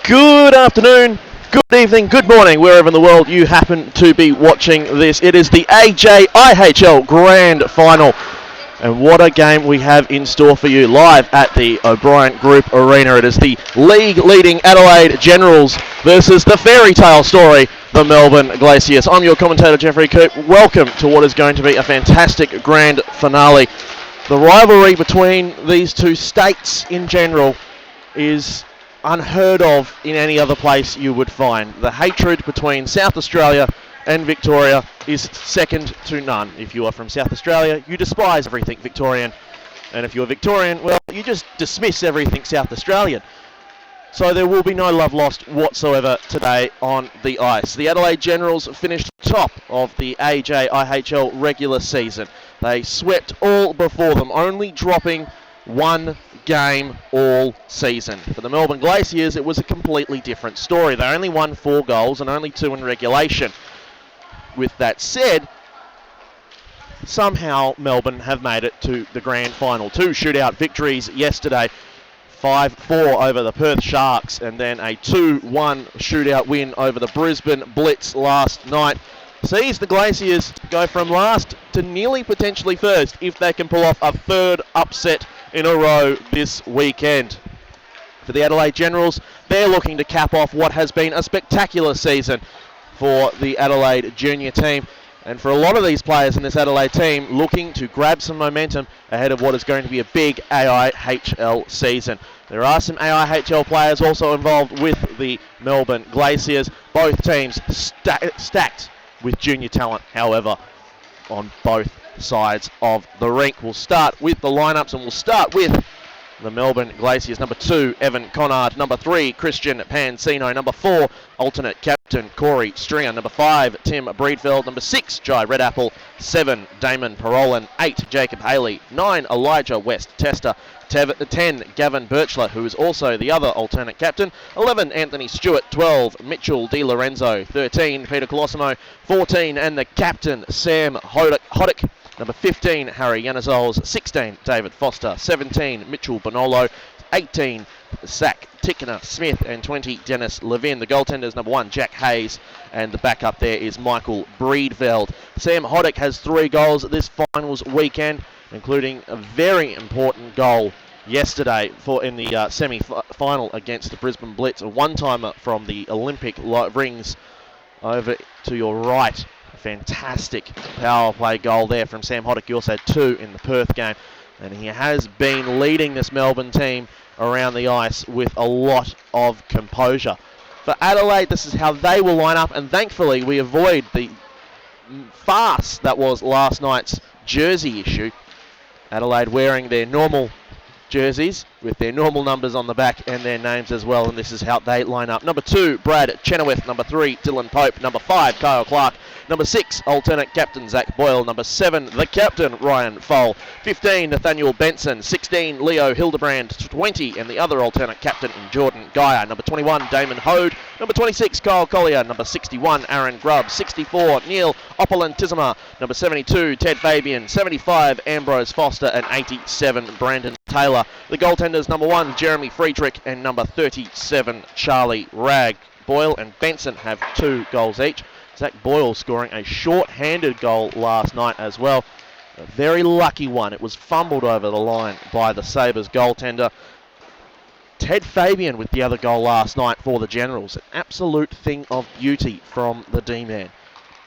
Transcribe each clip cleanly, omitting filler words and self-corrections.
Good afternoon, good evening, good morning, wherever in the world you happen to be watching this. It is the AJIHL Grand Final. And what a game we have in store for you live at the O'Brien Group Arena. It is the league-leading Adelaide Generals versus the fairy tale story, the Melbourne Glaciers. I'm your commentator, Jeffrey Coop. Welcome to what is going to be a fantastic grand finale. The rivalry between these two states in general is unheard of in any other place you would find. The hatred between South Australia and Victoria is second to none. If you are from South Australia, you despise everything Victorian. And if you're Victorian, well, you just dismiss everything South Australian. So there will be no love lost whatsoever today on the ice. The Adelaide Generals finished top of the AJIHL regular season. They swept all before them, only dropping one game all season. For the Melbourne Glaciers, it was a completely different story. They only won 4 goals and only 2 in regulation. With that said, somehow Melbourne have made it to the grand final. 2 shootout victories yesterday. 5-4 over the Perth Sharks, and then a 2-1 shootout win over the Brisbane Blitz last night. Sees the Glaciers go from last to nearly potentially first if they can pull off a third upset in a row this weekend. For the Adelaide Generals, they're looking to cap off what has been a spectacular season for the Adelaide junior team. And for a lot of these players in this Adelaide team, looking to grab some momentum ahead of what is going to be a big AIHL season. There are some AIHL players also involved with the Melbourne Glaciers. Both teams stacked with junior talent, however, on both sides of the rink. We'll start with the lineups, and we'll start with the Melbourne Glaciers. Number 2, Evan Connard. Number 3, Christian Pansino. Number 4, alternate captain Corey Stringer. Number 5, Tim Breedfeld. Number 6, Jai Redapple. 7, Damon Parolin. 8, Jacob Haley. 9, Elijah West Tester. 10, Gavin Birchler, who is also the other alternate captain. 11, Anthony Stewart. 12, Mitchell Di Lorenzo. 13, Peter Colosimo. 14, and the captain, Sam Hoddick. Number 15, Harry Yanazols. 16, David Foster. 17, Mitchell Bonolo. 18, Zach Tickner Smith. And 20, Dennis Levin. The goaltenders, number 1, Jack Hayes. And the backup there is Michael Breedveld. Sam Hoddick has 3 goals this finals weekend, including a very important goal yesterday in the semi-final against the Brisbane Blitz. A one-timer from the Olympic rings over to your right. Fantastic power play goal there from Sam Hoddick. He also had 2 in the Perth game. And he has been leading this Melbourne team around the ice with a lot of composure. For Adelaide, this is how they will line up. And thankfully, we avoid the farce that was last night's jersey issue. Adelaide wearing their normal jerseys with their normal numbers on the back and their names as well, and this is how they line up. Number 2, Brad Chenoweth. Number 3, Dylan Pope. Number 5, Kyle Clark. Number 6, alternate captain Zach Boyle. Number 7, the captain Ryan Foal. 15, Nathaniel Benson. 16, Leo Hildebrand. 20, and the other alternate captain Jordan Geyer. Number 21, Damon Hode. Number 26, Kyle Collier. Number 61, Aaron Grubb. 64, Neil Oppolan-Tizama. Number 72, Ted Fabian. 75, Ambrose Foster. And 87, Brandon Taylor. The goaltenders, number 1, Jeremy Friedrich, and number 37, Charlie Ragg. Boyle and Benson have 2 goals each. Zach Boyle scoring a short-handed goal last night as well. A very lucky one. It was fumbled over the line by the Sabres goaltender. Ted Fabian with the other goal last night for the Generals. An absolute thing of beauty from the D-man.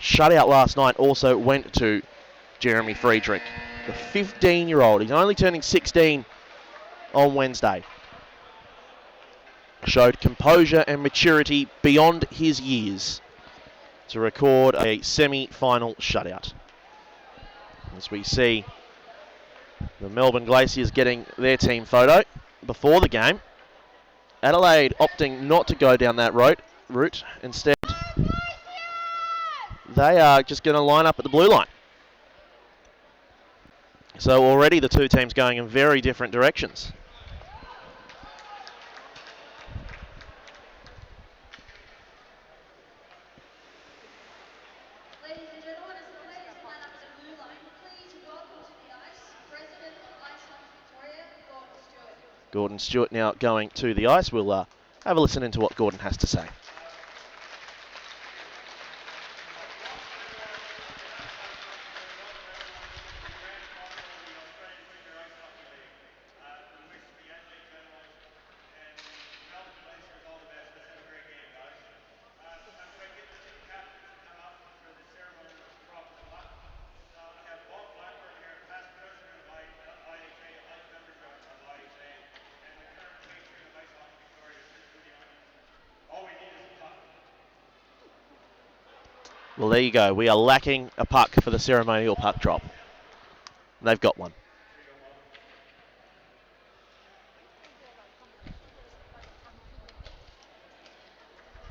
Shutout last night also went to Jeremy Friedrich, the 15-year-old. He's only turning 16 on Wednesday. Showed composure and maturity beyond his years to record a semi-final shutout. As we see the Melbourne Glaciers getting their team photo before the game. Adelaide opting not to go down that route. Instead, they are just going to line up at the blue line. So already the 2 teams going in very different directions. Ladies and gentlemen, as the players line up at the blue line, please welcome to the ice President of Ice Hockey Victoria, Gordon Stewart. Gordon Stewart now going to the ice. We'll Have a listen into what Gordon has to say. Well, there you go. We are lacking a puck for the ceremonial puck drop. They've got one.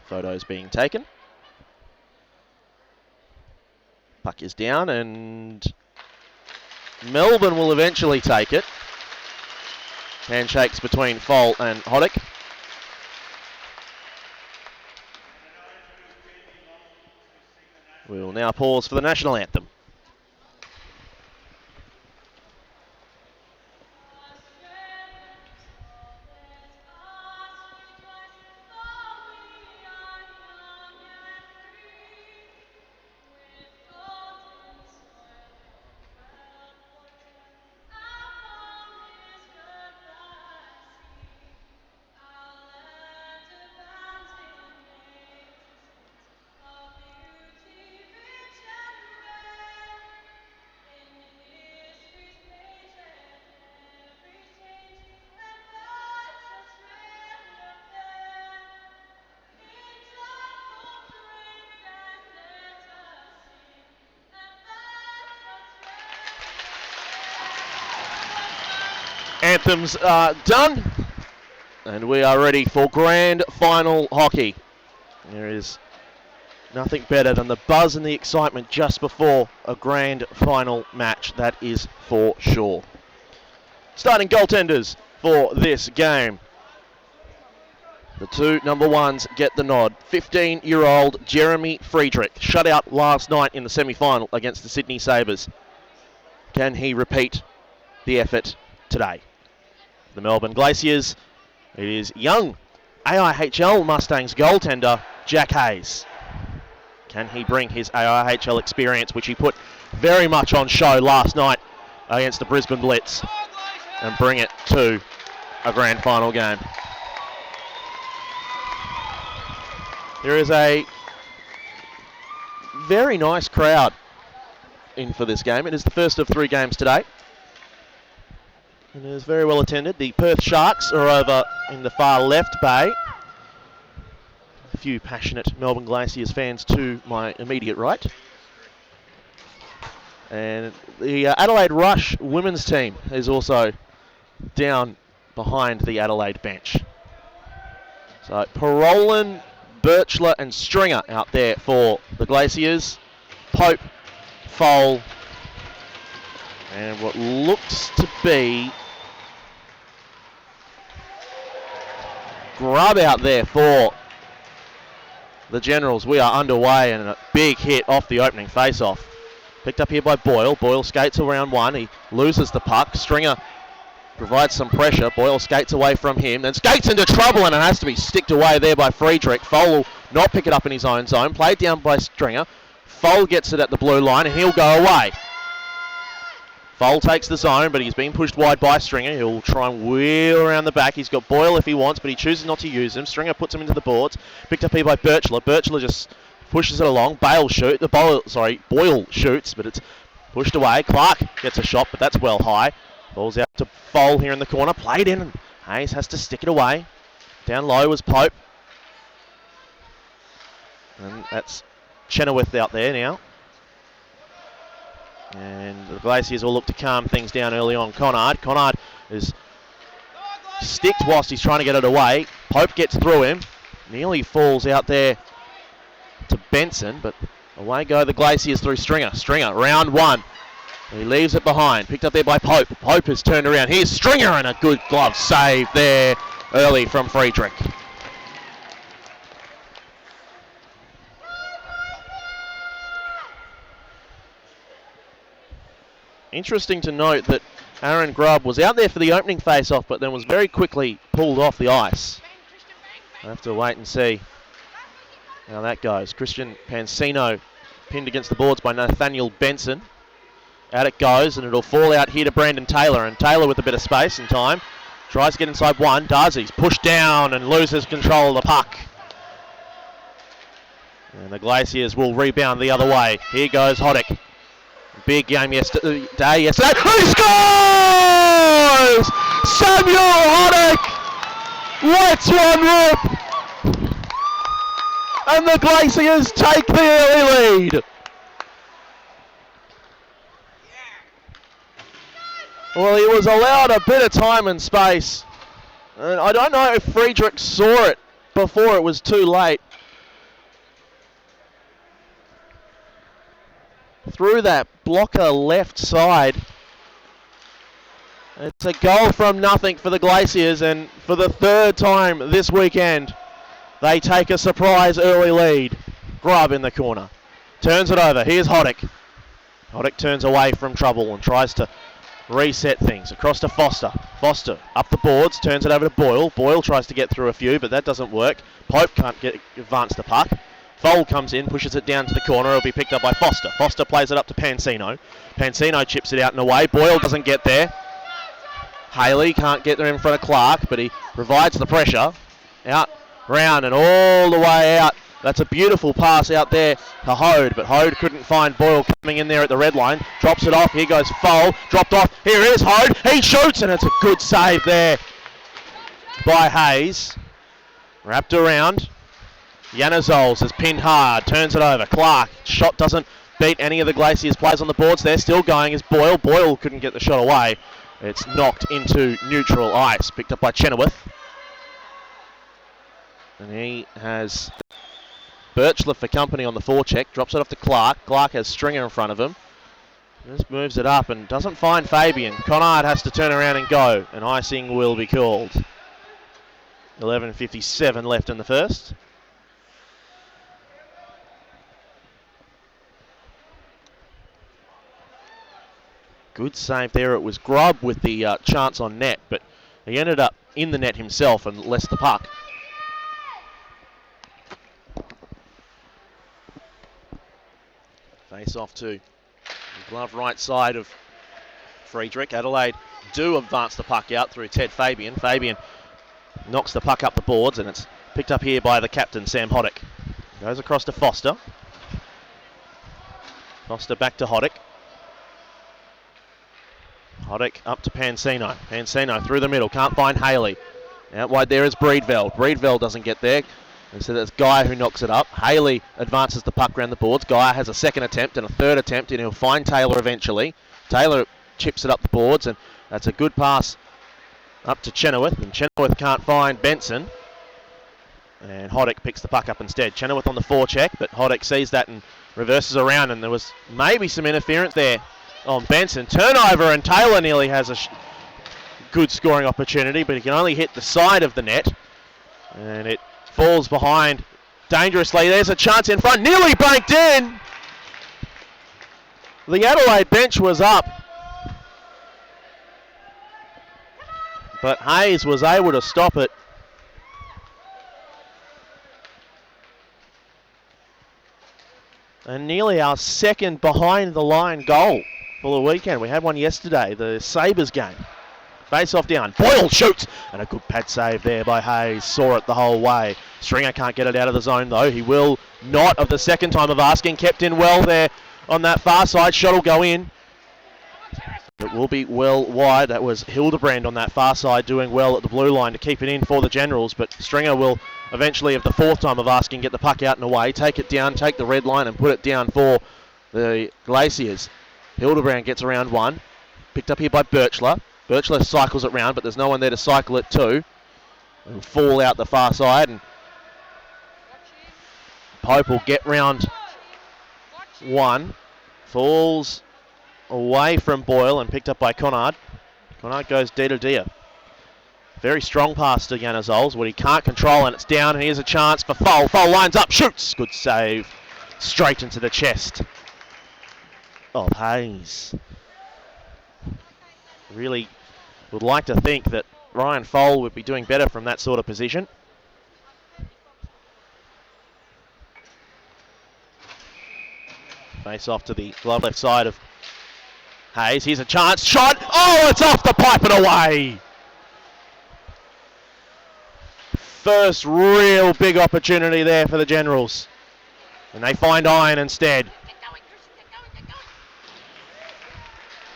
Photos being taken. Puck is down and Melbourne will eventually take it. Handshakes between Foal and Hoddick. We will now pause for the national anthem. Anthems are done, and we are ready for grand final hockey. There is nothing better than the buzz and the excitement just before a grand final match, that is for sure. Starting goaltenders for this game. The two number ones get the nod. 15-year-old Jeremy Friedrich, shut out last night in the semi-final against the Sydney Sabres. Can he repeat the effort today? The Melbourne Glaciers, it is young AIHL Mustangs goaltender Jack Hayes. Can he bring his AIHL experience, which he put very much on show last night against the Brisbane Blitz, and bring it to a grand final game? There is a very nice crowd in for this game. It is the first of 3 games today, and it is very well attended. The Perth Sharks are over in the far left bay. A few passionate Melbourne Glaciers fans to my immediate right. And the Adelaide Rush women's team is also down behind the Adelaide bench. So Parolin, Birchler and Stringer out there for the Glaciers. Pope, Foal, and what looks to be Grubb out there for the Generals. We are underway, and a big hit off the opening face-off. Picked up here by Boyle. Boyle skates around one. He loses the puck. Stringer provides some pressure. Boyle skates away from him, then skates into trouble, and it has to be sticked away there by Friedrich. Foal will not pick it up in his own zone. Played down by Stringer. Foal gets it at the blue line, and he'll go away. Foal takes the zone, but he's being pushed wide by Stringer. He'll try and wheel around the back. He's got Boyle if he wants, but he chooses not to use him. Stringer puts him into the boards. Picked up here by Birchler. Birchler just pushes it along. Boyle shoots, but it's pushed away. Clark gets a shot, but that's well high. Ball's out to Foal here in the corner. Played in, and Hayes has to stick it away. Down low was Pope. And that's Chenoweth out there now. And the Glaciers will look to calm things down early on. Conard is sticked whilst he's trying to get it away. Pope gets through him. Nearly falls out there to Benson, but away go the Glaciers through Stringer. Stringer, round one. He leaves it behind. Picked up there by Pope. Pope has turned around. Here's Stringer, and a good glove save there early from Friedrich. Interesting to note that Aaron Grubb was out there for the opening face-off, but then was very quickly pulled off the ice. We'll have to wait and see how that goes. Christian Pansino pinned against the boards by Nathaniel Benson. Out it goes, and it'll fall out here to Brandon Taylor. And Taylor with a bit of space and time. Tries to get inside one, does. He's pushed down and loses control of the puck. And the Glaciers will rebound the other way. Here goes Hoddick. Big game yesterday. He scores! Samuel Hoddick lets one rip. And the Glaciers take the early lead. Well, he was allowed a bit of time and space. And I don't know if Friedrich saw it before it was too late. Through that blocker left side. It's a goal from nothing for the Glaciers, and for the third time this weekend, they take a surprise early lead. Grubb in the corner. Turns it over. Here's Hoddick. Hoddick turns away from trouble and tries to reset things. Across to Foster. Foster up the boards, turns it over to Boyle. Boyle tries to get through a few, but that doesn't work. Pope can't advance the puck. Fold comes in, pushes it down to the corner. It'll be picked up by Foster. Foster plays it up to Pansino. Pansino chips it out and away. Boyle doesn't get there. Haley can't get there in front of Clark, but he provides the pressure. Out, round, and all the way out. That's a beautiful pass out there to Hode, but Hode couldn't find Boyle coming in there at the red line. Drops it off. Here goes Foal. Dropped off. Here is Hode. He shoots, and it's a good save there by Hayes. Wrapped around. Yanazols is pinned hard. Turns it over. Clark. Shot doesn't beat any of the Glaciers players on the boards. They're still going is Boyle. Boyle couldn't get the shot away. It's knocked into neutral ice. Picked up by Chenoweth. And he has Birchler for company on the forecheck. Drops it off to Clark. Clark has Stringer in front of him. Just moves it up and doesn't find Fabian. Conard has to turn around and go. And icing will be called. 11:57 left in the first. Good save there. It was Grubb with the chance on net, but he ended up in the net himself and left the puck. Face off to the glove right side of Friedrich. Adelaide do advance the puck out through Ted Fabian. Fabian knocks the puck up the boards, and it's picked up here by the captain, Sam Hoddick. Goes across to Foster. Foster back to Hoddick. Hoddick up to Pansino. Pansino through the middle. Can't find Haley. Out wide there is Breedveld. Breedveld doesn't get there. And so that's Guy who knocks it up. Haley advances the puck around the boards. Guy has a second attempt and a third attempt, and he'll find Taylor eventually. Taylor chips it up the boards, and that's a good pass up to Chenoweth. And Chenoweth can't find Benson. And Hoddick picks the puck up instead. Chenoweth on the forecheck, but Hoddick sees that and reverses around, and there was maybe some interference there on Benson. Turnover, and Taylor nearly has a good scoring opportunity, but he can only hit the side of the net. And it falls behind dangerously. There's a chance in front. Nearly banked in. The Adelaide bench was up, but Hayes was able to stop it. And nearly our second behind the line goal for the weekend. We had one yesterday, the Sabres game. Face off down. Boyle shoots. And a good pad save there by Hayes. Saw it the whole way. Stringer can't get it out of the zone though. He will not of the second time of asking. Kept in well there on that far side. Shot will go in. It will be well wide. That was Hildebrand on that far side doing well at the blue line to keep it in for the Generals. But Stringer will eventually, of the fourth time of asking, get the puck out and away. Take it down, take the red line and put it down for the Glaciers. Hildebrand gets around one. Picked up here by Birchler. Birchler cycles it round, but there's no one there to cycle it to. It'll fall out the far side, and Pope will get round one. Falls away from Boyle and picked up by Conard. Conard goes D to D. Very strong pass to Yanazols, what he can't control, and it's down, and here's a chance for Foal. Foal lines up, shoots! Good save. Straight into the chest of Hayes. Really would like to think that Ryan Foal would be doing better from that sort of position. Face off to the glove left side of Hayes. Here's a chance. Shot. Oh, it's off the pipe and away. First real big opportunity there for the Generals. And they find iron instead.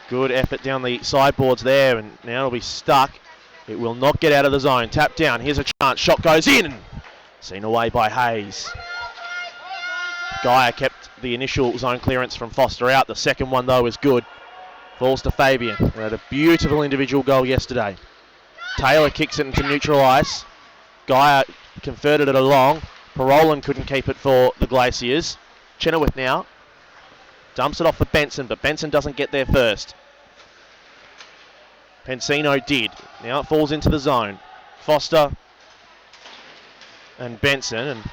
Good effort down the sideboards there, and now it'll be stuck. It will not get out of the zone. Tap down. Here's a chance. Shot goes in. Seen away by Hayes. Geyer kept the initial zone clearance from Foster out. The second one, though, is good. Falls to Fabian. They had a beautiful individual goal yesterday. Taylor kicks it into neutral ice. Geyer converted it along. Parolan couldn't keep it for the Glaciers. Chenoweth now dumps it off for Benson, but Benson doesn't get there first. Pensino did. Now it falls into the zone. Foster and Benson, and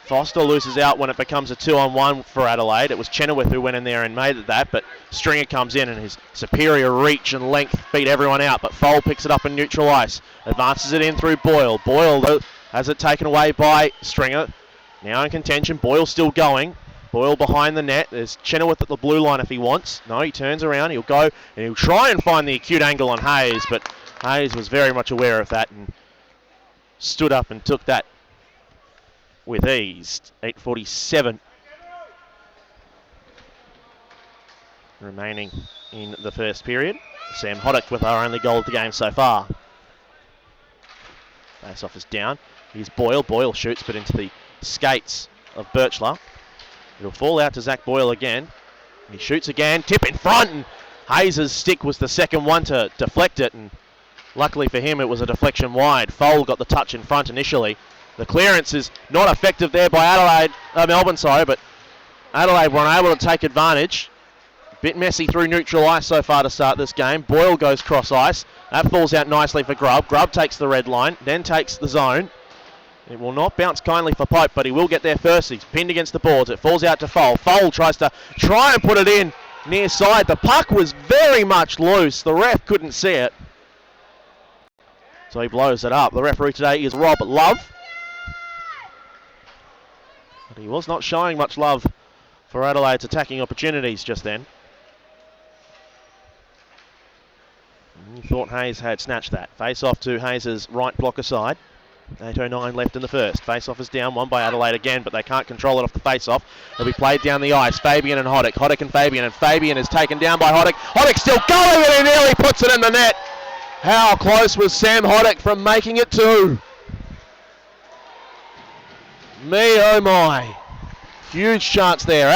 Foster loses out when it becomes a 2-on-1 for Adelaide. It was Chenoweth who went in there and made it that, but Stringer comes in and his superior reach and length beat everyone out, but Foal picks it up in neutral ice. Advances it in through Boyle. Boyle, though, has it taken away by Stringer. Now in contention. Boyle still going. Boyle behind the net. There's Chenoweth at the blue line if he wants. No, he turns around. He'll go and he'll try and find the acute angle on Hayes, but Hayes was very much aware of that and stood up and took that with ease. 8:47 remaining in the first period. Sam Hoddick with our only goal of the game so far. Face-off is down. Here's Boyle. Boyle shoots, but into the skates of Birchler. It'll fall out to Zach Boyle again. He shoots again. Tip in front, and Hayes' stick was the second one to deflect it, and luckily for him it was a deflection wide. Foal got the touch in front initially. The clearance is not effective there by Melbourne, but Adelaide were unable to take advantage. Bit messy through neutral ice so far to start this game. Boyle goes cross ice. That falls out nicely for Grubb. Grubb takes the red line, then takes the zone. It will not bounce kindly for Pope, but he will get there first. He's pinned against the boards. It falls out to Foal. Foal tries to and put it in near side. The puck was very much loose. The ref couldn't see it, so he blows it up. The referee today is Rob Love. But he was not showing much love for Adelaide's attacking opportunities just then. He thought Hayes had snatched that. Face off to Hayes' right blocker side. 8:09 left in the first. Face-off is down, one by Adelaide again, but they can't control it off the face-off. It'll be played down the ice. Fabian and Hoddick. Hoddick and Fabian is taken down by Hoddick. Hoddick still going, and he nearly puts it in the net. How close was Sam Hoddick from making it two? Me, oh my. Huge chance there.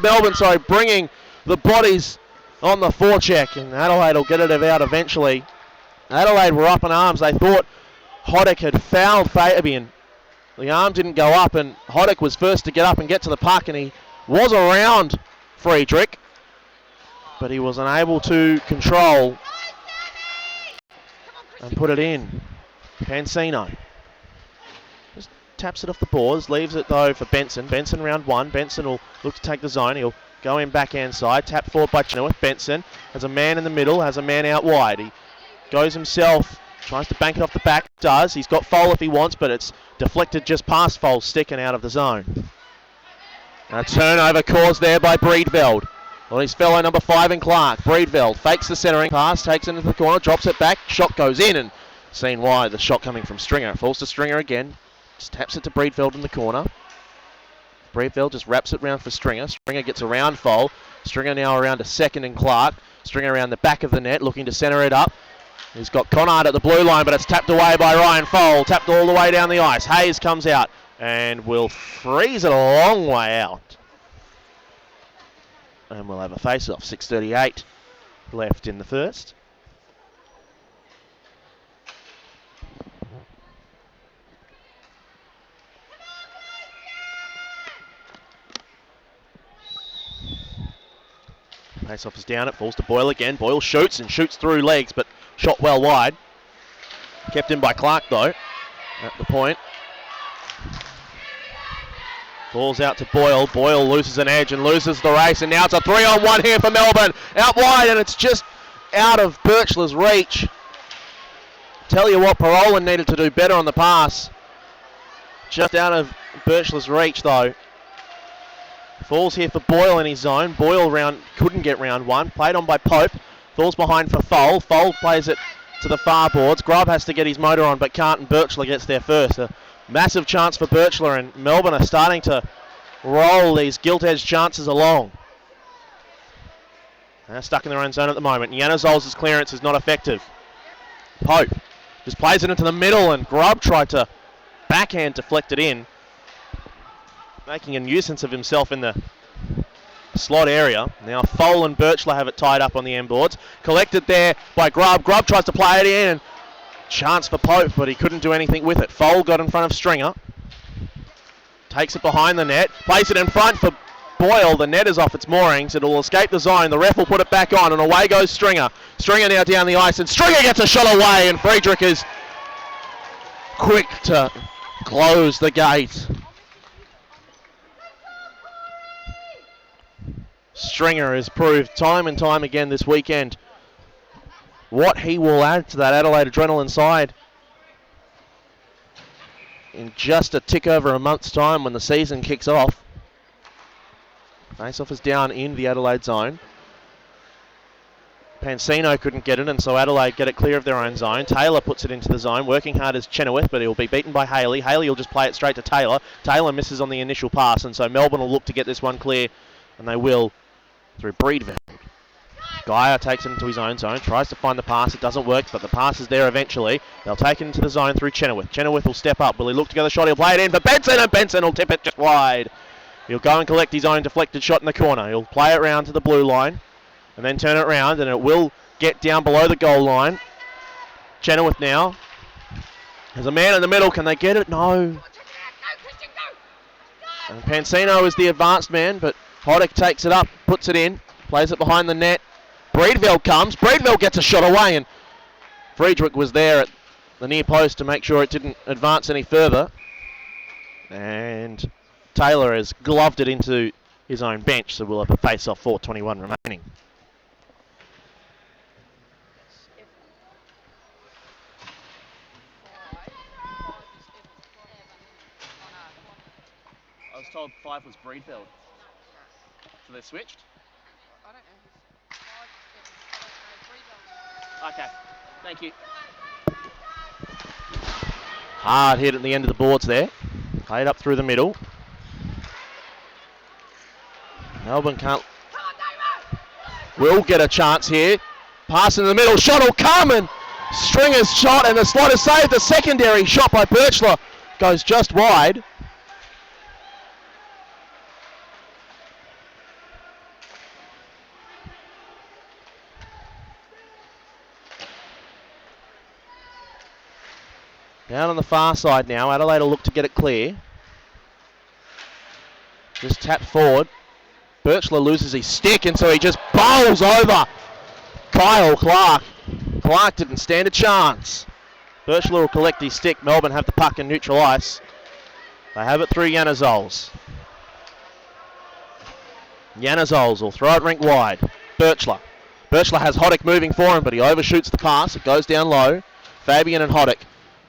Melbourne, bringing the bodies on the forecheck, and Adelaide will get it out eventually. Adelaide were up in arms. They thought Hoddick had fouled Fabian. The arm didn't go up, and Hoddick was first to get up and get to the puck, and he was around Friedrich, but he was unable to control and put it in. Pansino just taps it off the boards, leaves it though for Benson. Benson round one. Benson will look to take the zone. He'll go in backhand side. Tap forward by Chenoweth. Benson has a man in the middle, has a man out wide. He goes himself. Tries to bank it off the back, does. He's got Foal if he wants, but it's deflected just past Foal, sticking out of the zone. A turnover caused there by Breedveld. On his fellow number 5 in Clark. Breedveld fakes the centering pass, takes it into the corner, drops it back, shot goes in, and seen why the shot coming from Stringer. It falls to Stringer again, just taps it to Breedveld in the corner. Breedveld just wraps it round for Stringer. Stringer gets around Foal. Stringer now around to second in Clark. Stringer around the back of the net, looking to centre it up. He's got Conard at the blue line, but it's tapped away by Ryan Foal. Tapped all the way down the ice. Hayes comes out and will freeze it a long way out. And we'll have a face-off. 6:38 left in the first. Face-off is down. It falls to Boyle again. Boyle shoots and shoots through legs, but shot well wide. Kept in by Clark, though, at the point. Falls out to Boyle. Boyle loses an edge and loses the race, and now it's a 3-on-1 here for Melbourne. Out wide, and it's just out of Birchler's reach. Tell you what, Parolan needed to do better on the pass. Just out of Birchler's reach, though. Falls here for Boyle in his zone. Boyle couldn't get round one. Played on by Pope. Falls behind for Foal. Foal plays it to the far boards. Grubb has to get his motor on, but can't, and Birchler gets there first. A massive chance for Birchler, and Melbourne are starting to roll these gilt-edged chances along. They're stuck in their own zone at the moment. Yanazol's clearance is not effective. Pope just plays it into the middle, and Grubb tried to backhand deflect it in, making a nuisance of himself in the slot area. Now Foal and Birchler have it tied up on the end boards. Collected there by Grubb. Grubb tries to play it in, and chance for Pope, but he couldn't do anything with it. Foal got in front of Stringer. Takes it behind the net. Plays it in front for Boyle. The net is off its moorings. It will escape the zone. The ref will put it back on, and away goes Stringer. Stringer now down the ice, and Stringer gets a shot away, and Friedrich is quick to close the gate. Stringer has proved time and time again this weekend what he will add to that Adelaide Adrenaline side in just a tick over a month's time when the season kicks off. Face-off is down in the Adelaide zone. Pansino couldn't get it, and so Adelaide get it clear of their own zone. Taylor puts it into the zone, working hard as Chenoweth, but he'll be beaten by Haley. Haley will just play it straight to Taylor. Taylor misses on the initial pass, and so Melbourne will look to get this one clear, and they will through Breedveld. Geyer takes it into his own zone, tries to find the pass. It doesn't work, but the pass is there eventually. They'll take it into the zone through Chenoweth. Chenoweth will step up. Will he look to get the shot? He'll play it in for Benson, and Benson will tip it just wide. He'll go and collect his own deflected shot in the corner. He'll play it round to the blue line and then turn it around, and it will get down below the goal line. Chenoweth now. There's a man in the middle. Can they get it? No. And Pansino is the advanced man, but Hoddick takes it up, puts it in, plays it behind the net. Breedveld comes. Breedveld gets a shot away, and Friedrich was there at the near post to make sure it didn't advance any further. And Taylor has gloved it into his own bench, so we'll have a face-off, 4:21 remaining. I was told 5 was Breedveld. So they switched? I don't know. 5 is Breedveld. Okay, thank you. Hard hit at the end of the boards there. Played up through the middle. Melbourne will get a chance here. Pass in the middle, shot will come, and Stringer's shot, and the slot is saved. The secondary shot by Birchler goes just wide. Down on the far side now, Adelaide will look to get it clear. Just tap forward. Birchler loses his stick, and so he just bowls over Kyle Clark. Clark didn't stand a chance. Birchler will collect his stick. Melbourne have the puck in neutral ice. They have it through Yanazols. Yanazols will throw it rink wide. Birchler. Birchler has Hoddick moving for him, but he overshoots the pass. It goes down low. Fabian and Hoddick.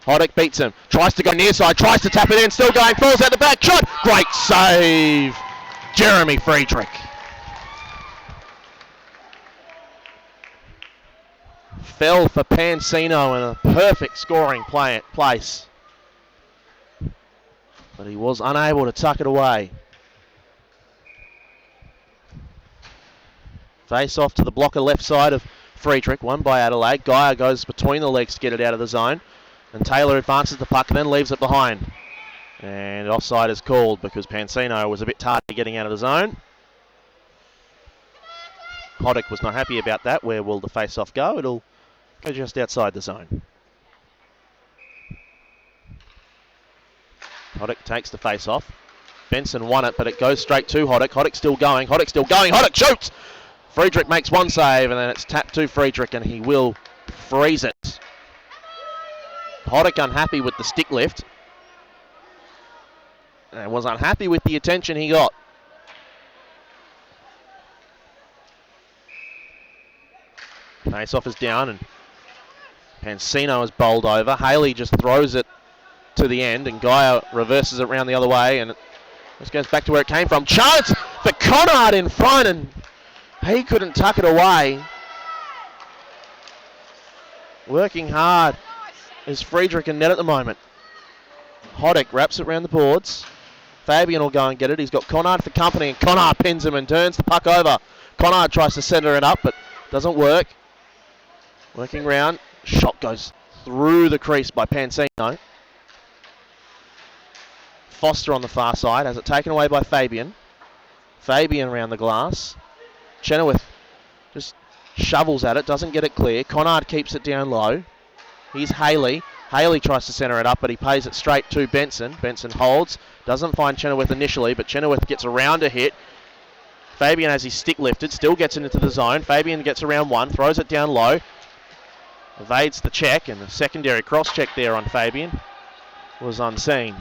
Hoddick beats him. Tries to go near side. Tries to tap it in. Still going. Falls out the back. Shot. Great save. Jeremy Friedrich. Fell for Pansino in a perfect scoring place. But he was unable to tuck it away. Face off to the blocker left side of Friedrich. Won by Adelaide. Geyer goes between the legs to get it out of the zone. And Taylor advances the puck and then leaves it behind. And offside is called because Pansino was a bit tardy getting out of the zone. Hoddick was not happy about that. Where will the face-off go? It'll go just outside the zone. Hoddick takes the face-off. Benson won it, but it goes straight to Hoddick. Hoddick still going. Hoddick still going. Hoddick shoots! Friedrich makes one save, and then it's tapped to Friedrich, and he will freeze it. Hoddick unhappy with the stick lift. And was unhappy with the attention he got. Face-off is down, and Pansino is bowled over. Haley just throws it to the end, and Geyer reverses it around the other way, and This goes back to where it came from. Chance for Conrad in front, and he couldn't tuck it away. Working hard is Friedrich and net at the moment. Hoddick wraps it around the boards. Fabian will go and get it. He's got Conrad for company, and Conrad pins him and turns the puck over. Conrad tries to center it up, but doesn't work. Working round. Shot goes through the crease by Pansino. Foster on the far side has it taken away by Fabian. Fabian around the glass. Chenoweth just shovels at it, doesn't get it clear. Conrad keeps it down low. Here's Haley. Haley tries to center it up, but he pays it straight to Benson. Benson holds, doesn't find Chenoweth initially, but Chenoweth gets around a hit. Fabian has his stick lifted, still gets it into the zone. Fabian gets around one, throws it down low. Evades the check, and the secondary cross check there on Fabian was unseen.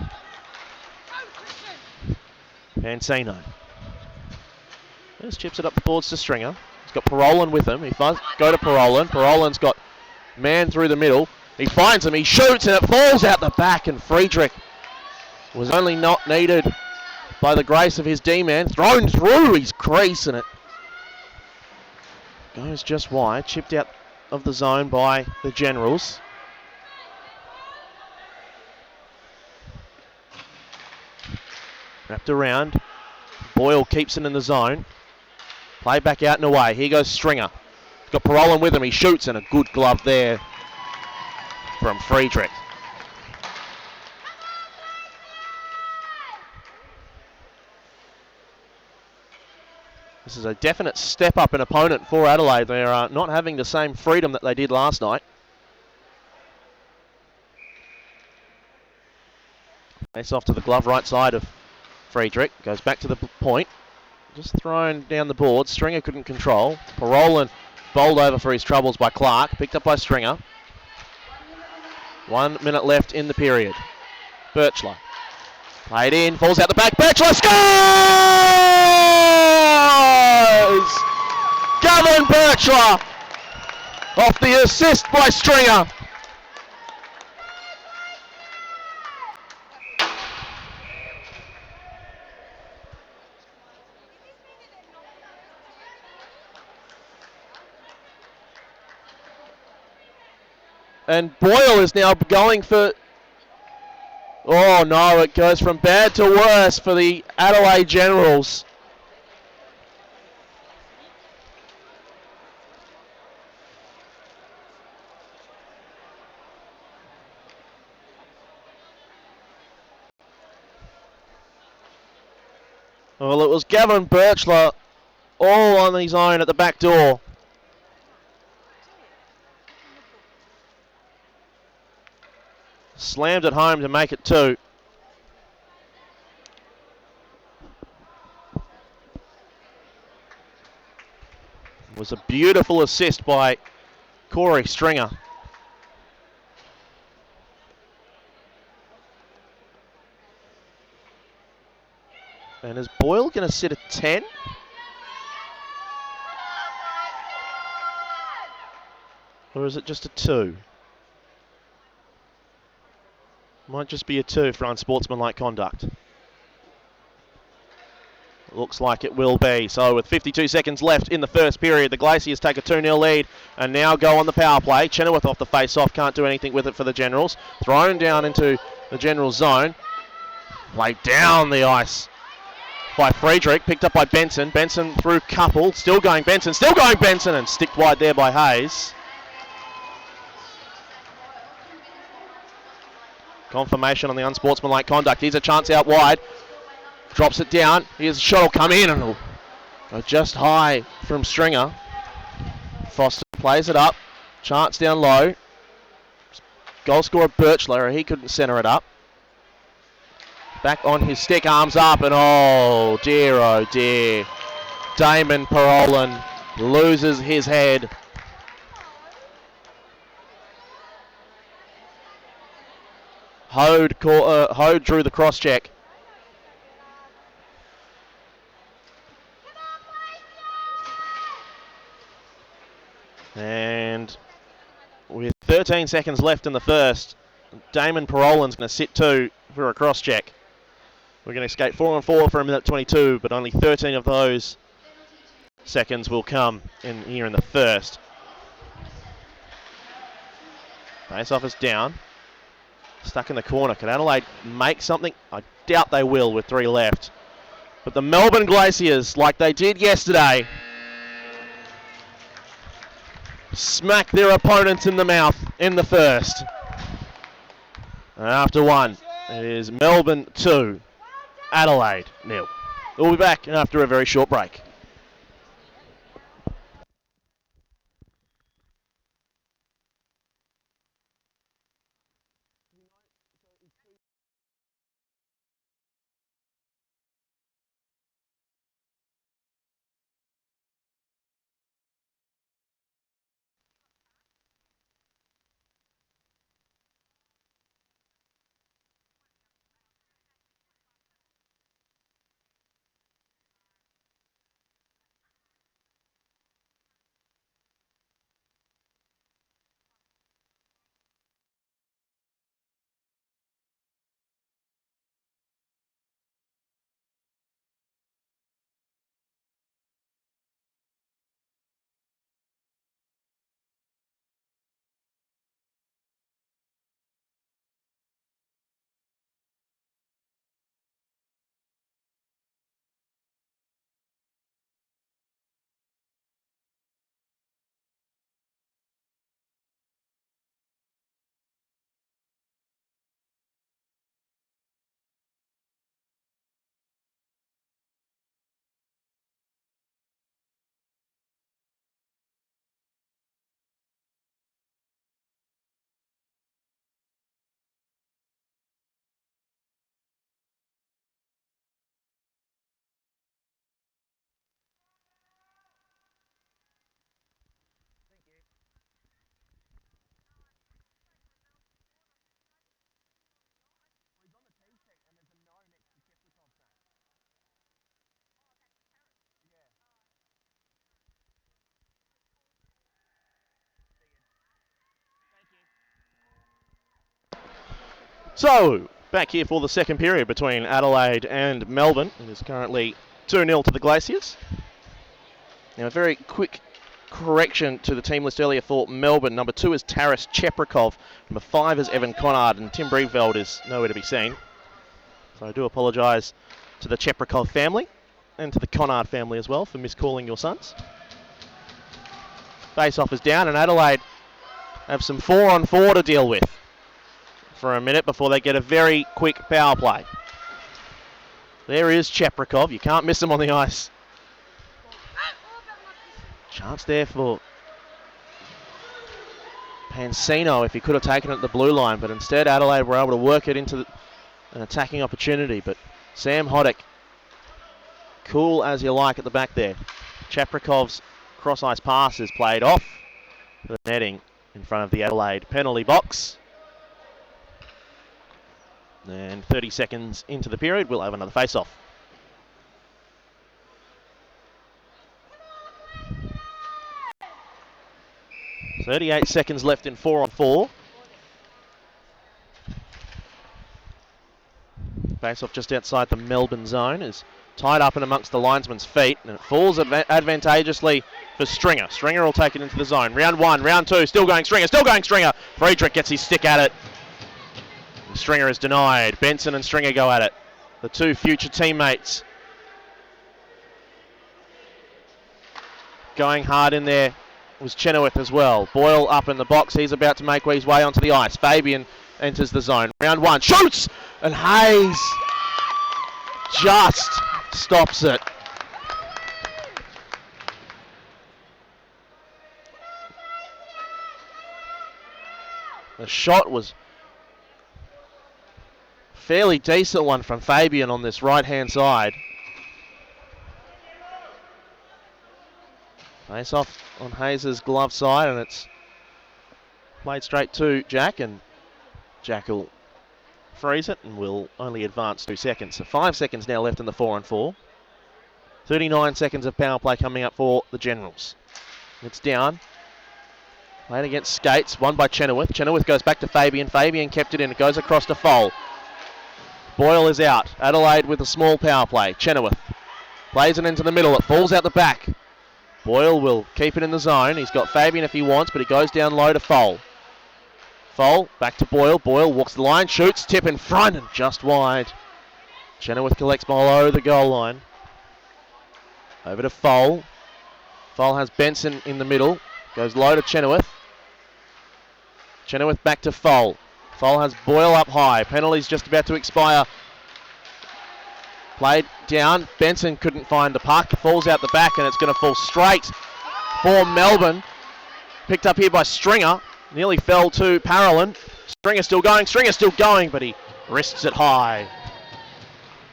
Pansino. Just chips it up the boards to Stringer. He's got Parolin with him. He does go to Parolin. Parolin's got man through the middle. He finds him. He shoots and it falls out the back. And Friedrich was only not needed by the grace of his D-man. Thrown through his crease and it goes just wide. Chipped out of the zone by the Generals. Wrapped around. Boyle keeps it in the zone. Play back out and away. Here goes Stringer. Got Parolin with him. He shoots and a good glove there from Friedrich. This is a definite step up in opponent for Adelaide. They are not having the same freedom that they did last night. Face off to the glove right side of Friedrich. Goes back to the point. Just thrown down the board. Stringer couldn't control. Parolin bowled over for his troubles by Clark. Picked up by Stringer. 1 minute left in the period. Birchler. Played in. Falls out the back. Birchler scores! Gavin Birchler off the assist by Stringer. And Boyle is now going for... Oh no, it goes from bad to worse for the Adelaide Generals. Well, it was Gavin Birchler all on his own at the back door. Slammed it home to make it 2. It was a beautiful assist by Corey Stringer. And is Boyle going to sit at 10? Or is it just a 2? Might just be a 2 for unsportsmanlike conduct. Looks like it will be. So with 52 seconds left in the first period, the Glaciers take a 2-0 lead and now go on the power play. Chenoweth off the face-off, can't do anything with it for the Generals. Thrown down into the Generals zone. Played down the ice by Friedrich, picked up by Benson. Benson through couple, still going Benson, and sticked wide there by Hayes. Confirmation on the unsportsmanlike conduct. Here's a chance out wide. Drops it down. Here's a shot will come in and it'll go just high from Stringer. Foster plays it up. Chance down low. Goal scorer Birchler. He couldn't centre it up. Back on his stick, arms up, and oh dear. Damon Parolin loses his head. Hode drew the cross check. And with 13 seconds left in the first, Damon Parolin's going to sit 2 for a cross check. We're going to skate 4 on 4 for a minute 22, but only 13 of those seconds will come in here in the first. Face-off is down. Stuck in the corner. Can Adelaide make something? I doubt they will with 3 left. But the Melbourne Glaciers, like they did yesterday, smack their opponents in the mouth in the first. And after 1, it is Melbourne 2, Adelaide 0. We'll be back after a very short break. So, back here for the second period between Adelaide and Melbourne. It is currently 2-0 to the Glaciers. Now, a very quick correction to the team list earlier for Melbourne. Number 2 is Taras Cheprikov. Number 5 is Evan Conard, and Tim Brieveld is nowhere to be seen. So I do apologise to the Cheprikov family and to the Conard family as well for miscalling your sons. Face-off is down, and Adelaide have some 4 on 4 to deal with for a minute before they get a very quick power play. There is Cheprikov. You can't miss him on the ice. Chance there for Pansino if he could have taken it at the blue line, but instead Adelaide were able to work it into an attacking opportunity. But Sam Hoddick, cool as you like at the back there. Cheprikov's cross-ice pass is played off the netting in front of the Adelaide penalty box. And 30 seconds into the period, we'll have another face-off. .38 seconds left in 4 on 4. Face-off just outside the Melbourne zone is tied up and amongst the linesman's feet, and it falls advantageously for Stringer. Stringer will take it into the zone. Round 1, round 2, still going Stringer, still going Stringer. Friedrich gets his stick at it. Stringer is denied. Benson and Stringer go at it. The 2 future teammates going hard in there was Chenoweth as well. Boyle up in the box. He's about to make his way onto the ice. Fabian enters the zone. Round 1. Shoots! And Hayes just stops it. The shot was fairly decent one from Fabian on this right-hand side. Face off on Hayes' glove side, and it's played straight to Jack, and Jack will freeze it and will only advance 2 seconds. So 5 seconds now left in the 4 on 4. 39 seconds of power play coming up for the Generals. It's down. Played against Skates, won by Chenoweth. Chenoweth goes back to Fabian. Fabian kept it in. It goes across to Foal. Boyle is out. Adelaide with a small power play. Chenoweth plays it into the middle. It falls out the back. Boyle will keep it in the zone. He's got Fabian if he wants, but he goes down low to Foal. Foal back to Boyle. Boyle walks the line, shoots, tip in front and just wide. Chenoweth collects below the goal line. Over to Foal. Foal has Benson in the middle. Goes low to Chenoweth. Chenoweth back to Foal. Foal has Boyle up high. Penalty's just about to expire. Played down. Benson couldn't find the puck. Falls out the back and it's going to fall straight for Melbourne. Picked up here by Stringer. Nearly fell to Parolin. Stringer still going, but he wrists it high.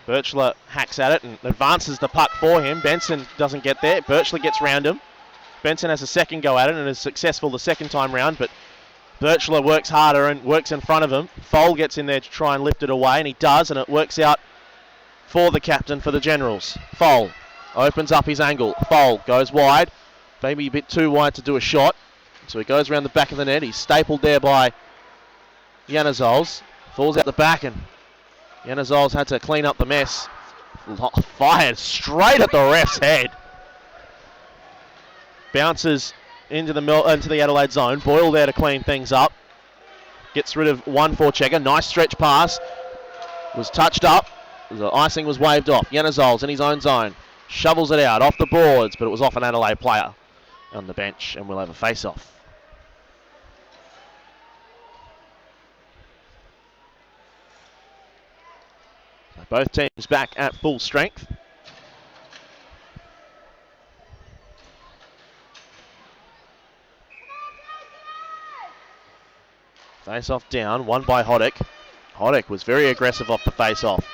Birchler hacks at it and advances the puck for him. Benson doesn't get there. Birchler gets round him. Benson has a second go at it and is successful the second time round, but Birchler works harder and works in front of him. Foal gets in there to try and lift it away, and he does, and it works out for the captain for the Generals. Foal opens up his angle. Foal goes wide, maybe a bit too wide to do a shot, so he goes around the back of the net. He's stapled there by Yanazols. Falls out the back, and Yanazols had to clean up the mess. Fired straight at the ref's head. Bounces into the Adelaide zone. Boyle there to clean things up. Gets rid of one forechecker. Nice stretch pass. Was touched up. The icing was waved off. Yanazols in his own zone. Shovels it out off the boards, but it was off an Adelaide player on the bench, and we'll have a face-off. So both teams back at full strength. Face-off down, won by Hoddick. Hoddick was very aggressive off the face-off.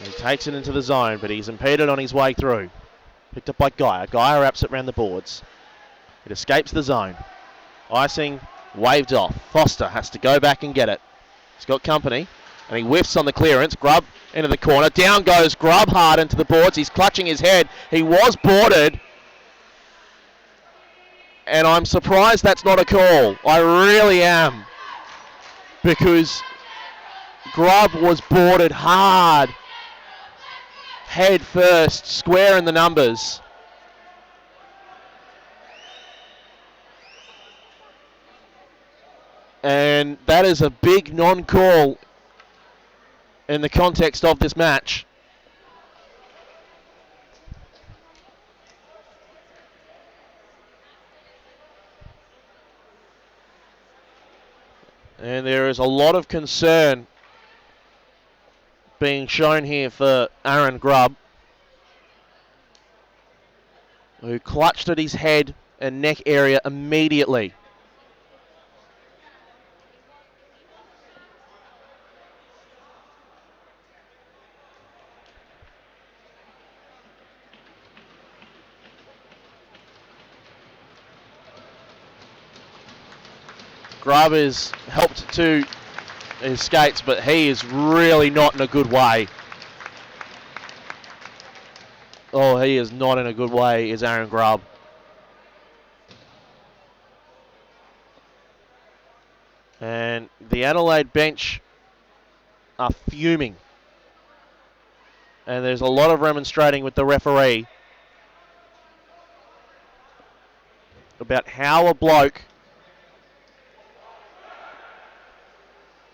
He takes it into the zone, but he's impeded on his way through. Picked up by Geyer. Geyer wraps it around the boards. It escapes the zone. Icing waved off. Foster has to go back and get it. He's got company, and he whiffs on the clearance. Grubb into the corner. Down goes Grubb hard into the boards. He's clutching his head. He was boarded. And I'm surprised that's not a call. I really am. Because Grubb was boarded hard. Head first, square in the numbers. And that is a big non-call in the context of this match. And there is a lot of concern being shown here for Aaron Grubb, who clutched at his head and neck area immediately. Grubb is helped to his skates, but he is really not in a good way. Oh, he is not in a good way, is Aaron Grubb. And the Adelaide bench are fuming. And there's a lot of remonstrating with the referee about how a bloke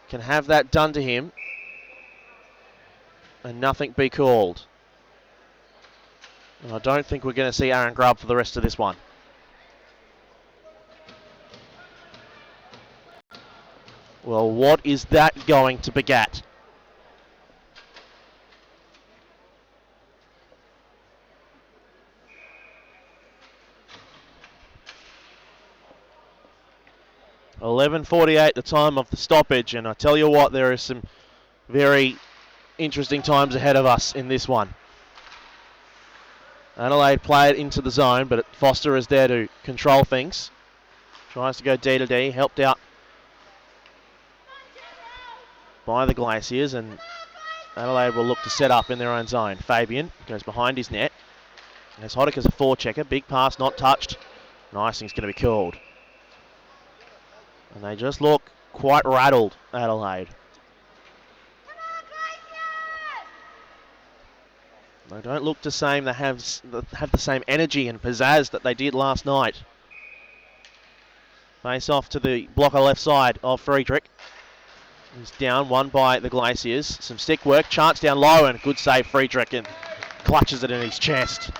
can have that done to him and nothing be called. And I don't think we're going to see Aaron Grubb for the rest of this one. Well, what is that going to beget? .11:48 the time of the stoppage, and I tell you what, there are some very interesting times ahead of us in this one. Adelaide play it into the zone, but Foster is there to control things. Tries to go D to D, helped out by the Glaciers, and Adelaide will look to set up in their own zone. Fabian goes behind his net. There's Hoddick as a forechecker. Big pass, not touched. And icing's going to be called. And they just look quite rattled, Adelaide. They don't look the same. They have the same energy and pizzazz that they did last night. Face off to the blocker left side of Friedrich. He's down, one by the Glaciers. Some stick work, chance down low, and good save Friedrich, and clutches it in his chest.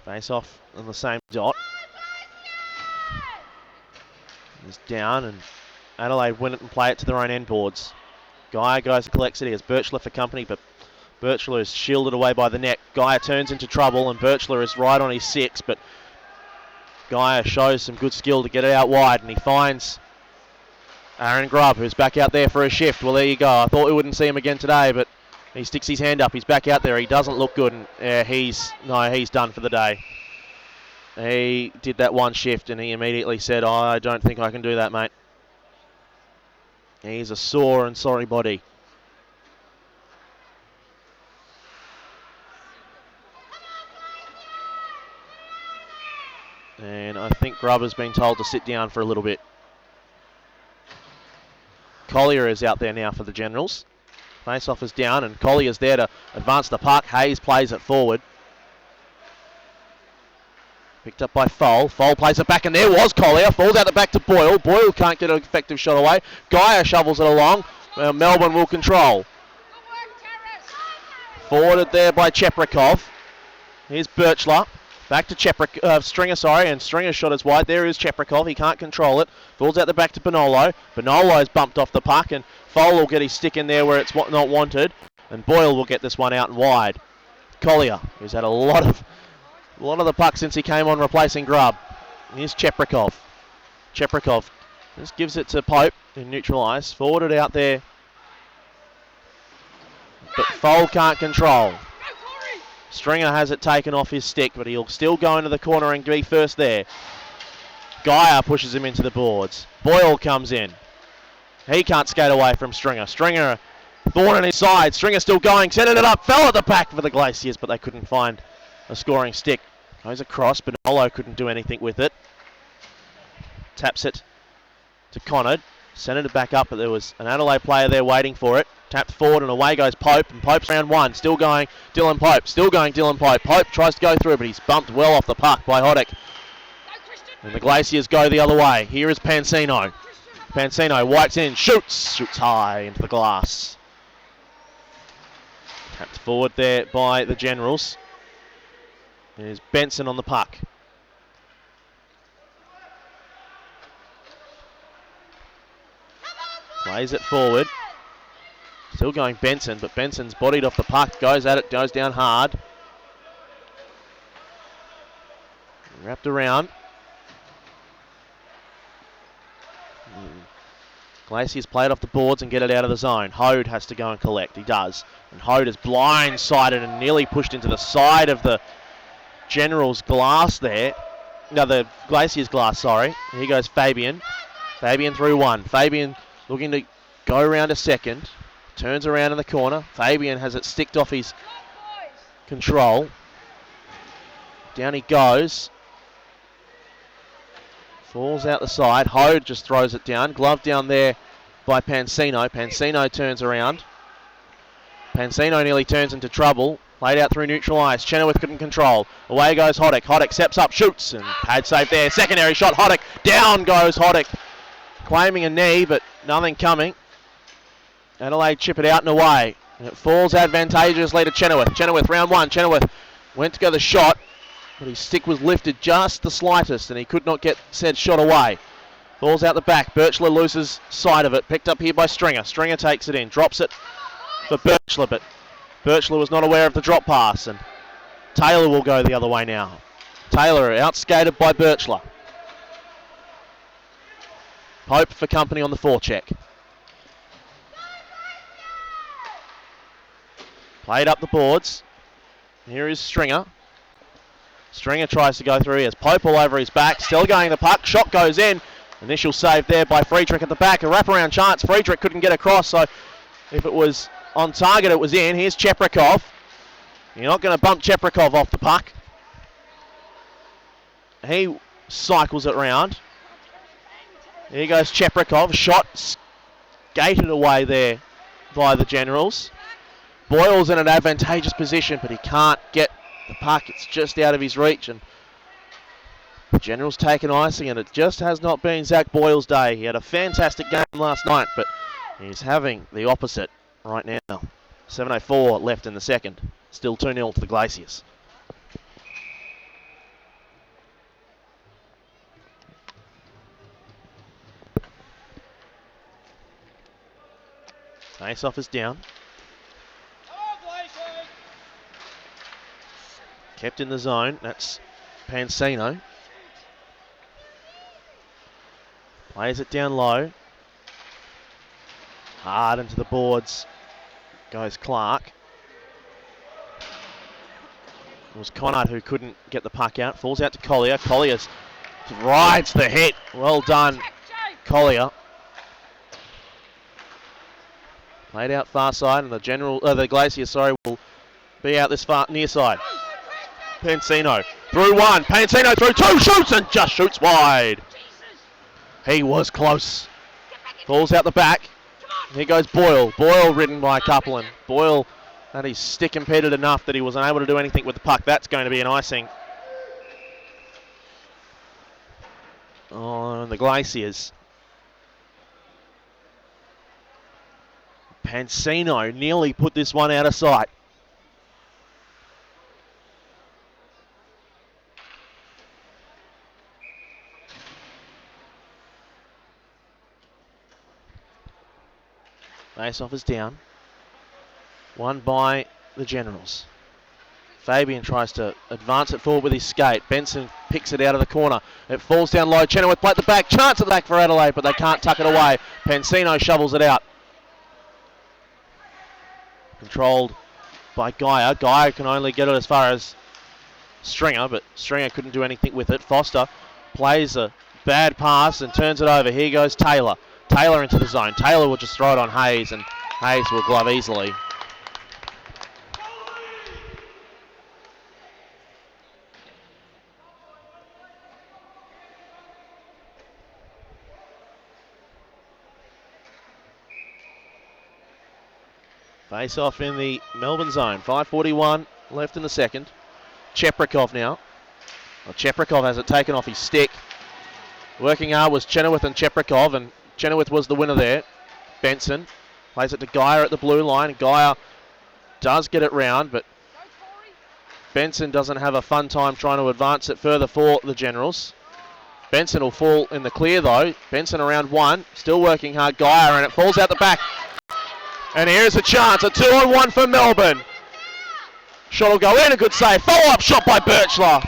Face off on the same dot. He's down, and Adelaide win it and play it to their own end boards. Guy goes and collects it. He has Birchler for company, but Birchler is shielded away by the net. Guy turns into trouble, and Birchler is right on his 6, but Guy shows some good skill to get it out wide, and he finds Aaron Grubb, who's back out there for a shift. Well, there you go. I thought we wouldn't see him again today, but he sticks his hand up. He's back out there. He doesn't look good, and he's done for the day. He did that one shift, and he immediately said, I don't think I can do that, mate. He's a sore and sorry body. And I think Grubb has been told to sit down for a little bit. Collier is out there now for the Generals. Face-off is down, and Collier's there to advance the puck. Hayes plays it forward. Picked up by Foal. Foal plays it back, and there was Collier. Falls out the back to Boyle. Boyle can't get an effective shot away. Geyer shovels it along. Melbourne will control. Forwarded there by Cheprikov. Here's Birchler. Back to Stringer, and Stringer's shot is wide. There is Cheprikov. He can't control it. Falls out the back to Bonolo. Bonolo's bumped off the puck, and Foal will get his stick in there where it's not wanted. And Boyle will get this one out and wide. Collier, who's had a lot of the puck since he came on replacing Grubb. Here's Cheprikov. Cheprikov just gives it to Pope in neutral ice. Forwarded out there. But Foal can't control. Stringer has it taken off his stick, but he'll still go into the corner and be first there. Geyer pushes him into the boards. Boyle comes in. He can't skate away from Stringer. Stringer, thorn on his side. Stringer still going, setting it up, fell at the back for the Glaciers, but they couldn't find a scoring stick. Goes across, but Bonolo couldn't do anything with it. Taps it to Connard. Sent it back up, but there was an Adelaide player there waiting for it. Tapped forward, and away goes Pope, and Pope's round one. Still going Dylan Pope. Still going Dylan Pope. Pope tries to go through, but he's bumped well off the puck by Hoddick. And the Glaciers go the other way. Here is Pansino. Pansino wipes in, shoots high into the glass. Tapped forward there by the Generals. There's Benson on the puck. Plays it forward. Still going Benson, but Benson's bodied off the puck. Goes at it, goes down hard. Wrapped around. Glaciers play it off the boards and get it out of the zone. Hode has to go and collect. He does. And Hode is blindsided and nearly pushed into the side of the General's glass there. No, the Glaciers glass, sorry. Here goes Fabian. Fabian through one. Fabian looking to go around a second. Turns around in the corner. Fabian has it sticked off his control. Down he goes. Falls out the side. Hode just throws it down. Glove down there by Pansino. Pansino turns around. Pansino nearly turns into trouble. Played out through neutral ice. Chenoweth couldn't control. Away goes Hoddick. Hoddick steps up, shoots, and pad save there. Secondary shot. Hoddick. Down goes Hoddick. Claiming a knee, but nothing coming. Adelaide chip it out and away. And it falls advantageously to Chenoweth. Chenoweth round one. Chenoweth went to go the shot, but his stick was lifted just the slightest, and he could not get said shot away. Falls out the back. Birchler loses sight of it. Picked up here by Stringer. Stringer takes it in. Drops it for Birchler, but Birchler was not aware of the drop pass, and Taylor will go the other way now. Taylor outskated by Birchler. Pope for company on the forecheck. Played up the boards. Here is Stringer. Stringer tries to go through. He has Pope all over his back. Still going the puck. Shot goes in. Initial save there by Friedrich at the back. A wraparound chance. Friedrich couldn't get across, so if it was on target, it was in. Here's Cheprikov. You're not going to bump Cheprikov off the puck. He cycles it round. Here goes Cheprikov. Shot skated away there by the Generals. Boyle's in an advantageous position, but he can't get the puck. It's just out of his reach, and the Generals take an icing, and it just has not been Zach Boyle's day. He had a fantastic game last night, but he's having the opposite right now. 7:04 left in the second. Still 2-0 to the Glaciers. Face-off is down. Kept in the zone. That's Pansino. Plays it down low. Hard into the boards. Goes Clark. It was Conard who couldn't get the puck out. Falls out to Collier. Collier rides the hit. Well done, Collier. Played out far side, and the Glaciers, will be out this far near side. Pansino through one. Pansino through two. Shoots and just shoots wide. He was close. Falls out the back. Here goes Boyle. Boyle ridden by Coupland. Boyle had his stick impeded enough that he wasn't able to do anything with the puck. That's going to be an icing on the Glaciers. Pansino nearly put this one out of sight. Face-off is down. Won by the Generals. Fabian tries to advance it forward with his skate. Benson picks it out of the corner. It falls down low. Chenoweth played the back. Chance at the back for Adelaide, but they can't tuck it away. Pansino shovels it out. Controlled by Geyer. Geyer can only get it as far as Stringer, but Stringer couldn't do anything with it. Foster plays a bad pass and turns it over. Here goes Taylor. Taylor into the zone. Taylor will just throw it on Hayes, and Hayes will glove easily. Face off in the Melbourne zone. 5:41 left in the second. Cheprikov now. Well, Cheprikov has it taken off his stick. Working hard was Chenoweth and Cheprikov, and Chenoweth was the winner there. Benson plays it to Geyer at the blue line. Geyer does get it round, but Benson doesn't have a fun time trying to advance it further for the Generals. Benson will fall in the clear though. Benson around one, still working hard. Geyer, and it falls out the back. And here's a chance, a 2-on-1 for Melbourne. Shot will go in, a good save. Follow-up shot by Birchler.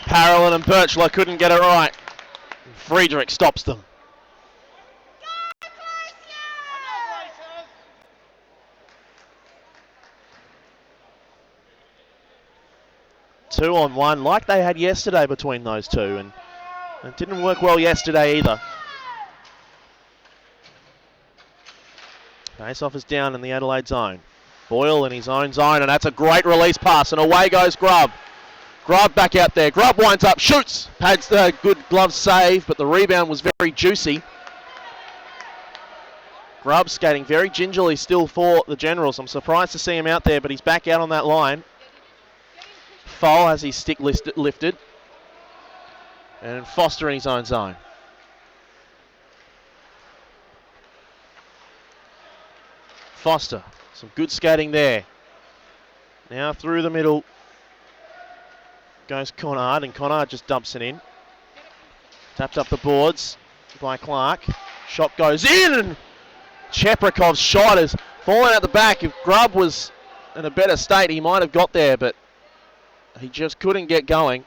Parolin and Birchler couldn't get it right. Friedrich stops them. Two on one, like they had yesterday between those two, and it didn't work well yesterday either. Face-off is down in the Adelaide zone. Boyle in his own zone, and that's a great release pass, and away goes Grubb. Grubb back out there. Grubb winds up, shoots. Pads a good glove save, but the rebound was very juicy. Grubb skating very gingerly still for the Generals. I'm surprised to see him out there, but he's back out on that line. Foul has his stick lifted. And Foster in his own zone. Foster, some good skating there. Now through the middle goes Conard, and Conard just dumps it in. Tapped up the boards by Clark. Shot goes in, and Cheprikov's shot is falling out the back. If Grubb was in a better state, he might have got there, but he just couldn't get going.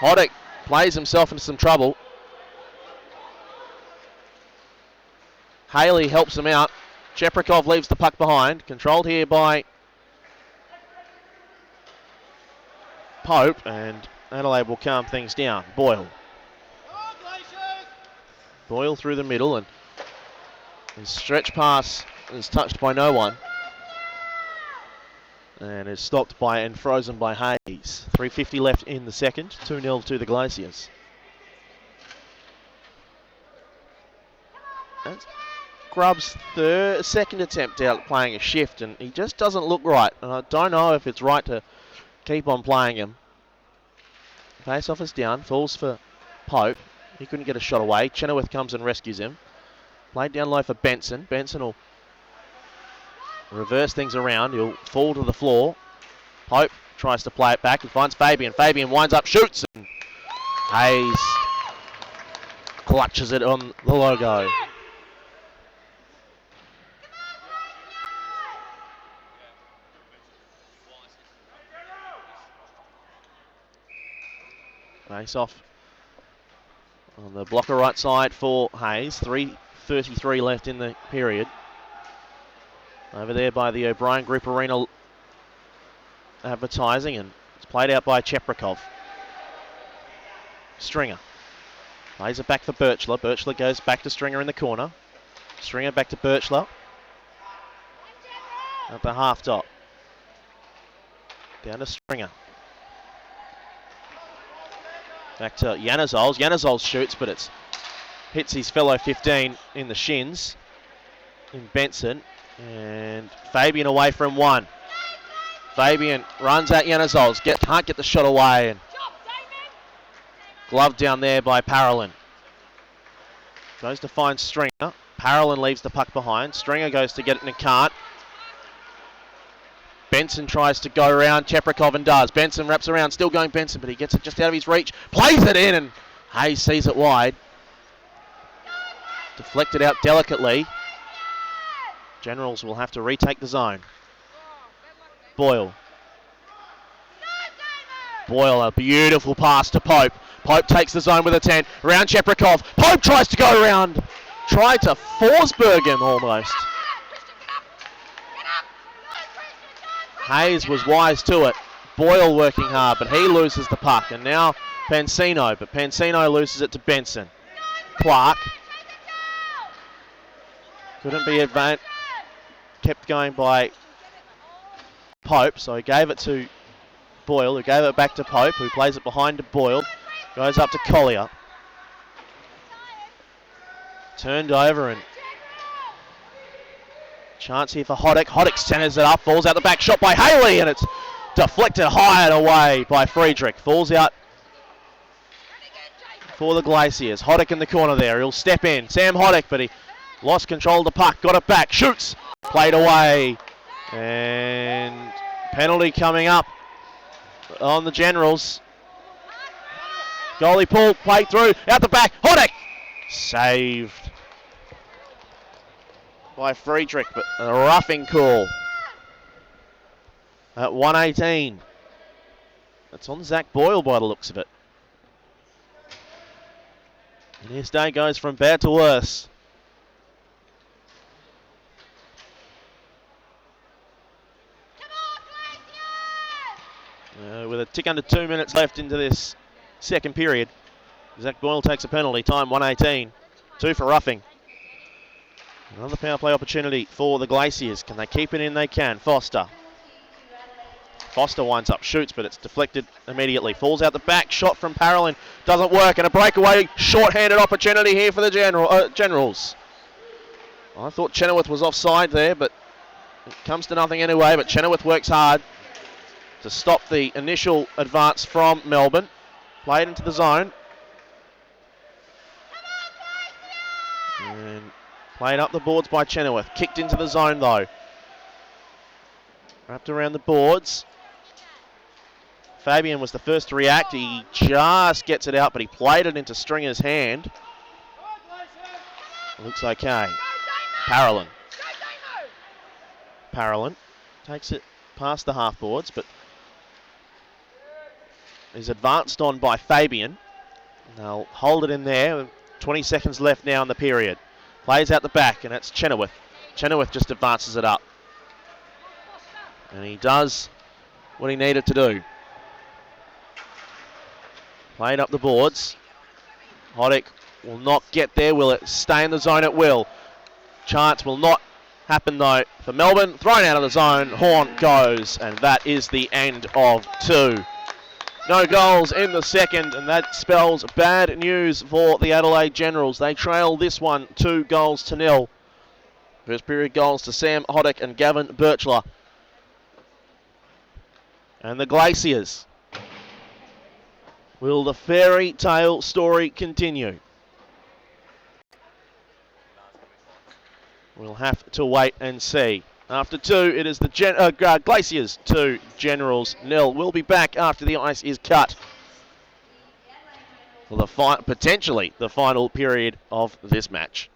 Hoddick plays himself into some trouble. Haley helps him out. Cheprikov leaves the puck behind. Controlled here by Pope, and Adelaide will calm things down. Boyle. Boyle through the middle, and his stretch pass is touched by no one. And is stopped by and frozen by Hayes. 3:50 left in the second. 2-0 to the Glaciers. That's Grubb's second attempt out playing a shift, and he just doesn't look right. And I don't know if it's right to keep on playing him. Face-off is down, falls for Pope. He couldn't get a shot away. Chenoweth comes and rescues him. Played down low for Benson. Benson will reverse things around. He'll fall to the floor. Pope tries to play it back. He finds Fabian. Fabian winds up, shoots, and Hayes clutches it on the logo. Face off on the blocker right side for Hayes. 3:33 left in the period. Over there by the O'Brien Group Arena advertising, and it's played out by Cheprikov. Stringer plays it back for Birchler. Birchler goes back to Stringer in the corner. Stringer back to Birchler at the half top. Down to Stringer. Back to Janazols. Janazols shoots, but it's hits his fellow 15 in the shins. In Benson. And Fabian away from one. Fabian runs at Janazols. Can't get the shot away. And glove down there by Parolin. Goes to find Stringer. Parolin leaves the puck behind. Stringer goes to get it and can't. Benson tries to go around Cheprikov and does. Benson wraps around, still going Benson, but he gets it just out of his reach. Plays it in, and Hayes sees it wide. Deflected out delicately. Generals will have to retake the zone. Boyle. Boyle, a beautiful pass to Pope. Pope takes the zone with a 10. Around Cheprikov. Pope tries to go around. Tried to Forsberg him almost. Hayes was wise to it. Boyle working hard, but he loses the puck. And now Pansino, but Pansino loses it to Benson. Clark. Couldn't be advanced. Kept going by Pope, so he gave it to Boyle, who gave it back to Pope, who plays it behind to Boyle. Goes up to Collier. Turned over and chance here for Hoddick. Hoddick centers it up, falls out the back, shot by Haley, and it's deflected high and away by Friedrich. Falls out for the Glaciers. Hoddick in the corner there. He'll step in. Sam Hoddick, but he lost control of the puck. Got it back. Shoots. Played away. And penalty coming up on the Generals. Goalie pull. Played through. Out the back. Hoddick. Saved by Friedrich, but a roughing call at 1:18. It's on Zach Boyle by the looks of it. And his day goes from bad to worse. With a tick under 2 minutes left into this second period, Zach Boyle takes a penalty. Time 1:18. 2 for roughing. Another power play opportunity for the Glaciers. Can they keep it in? They can. Foster. Foster winds up, shoots, but it's deflected immediately. Falls out the back. Shot from Parolin. Doesn't work. And a breakaway, short-handed opportunity here for the Generals. I thought Chenoweth was offside there, but it comes to nothing anyway. But Chenoweth works hard to stop the initial advance from Melbourne. Played into the zone. And played up the boards by Chenoweth. Kicked into the zone though. Wrapped around the boards. Fabian was the first to react. He just gets it out, but he played it into Stringer's hand. Looks okay. Parolin. Parolin takes it past the half boards, but is advanced on by Fabian. They'll hold it in there. 20 seconds left now in the period. Plays out the back, and it's Chenoweth. Chenoweth just advances it up. And he does what he needed to do. Played up the boards. Hoddick will not get there. Will it stay in the zone? It will. Chance will not Happened though for Melbourne, thrown out of the zone, horn goes, and that is the end of 2. No goals in the second, and that spells bad news for the Adelaide Generals. They trail this one 2-0. First period goals to Sam Hoddick and Gavin Birchler. And the Glaciers. Will the fairy tale story continue? We'll have to wait and see. After 2, it is the Glaciers 2, Generals 0. We'll be back after the ice is cut. For potentially the final period of this match.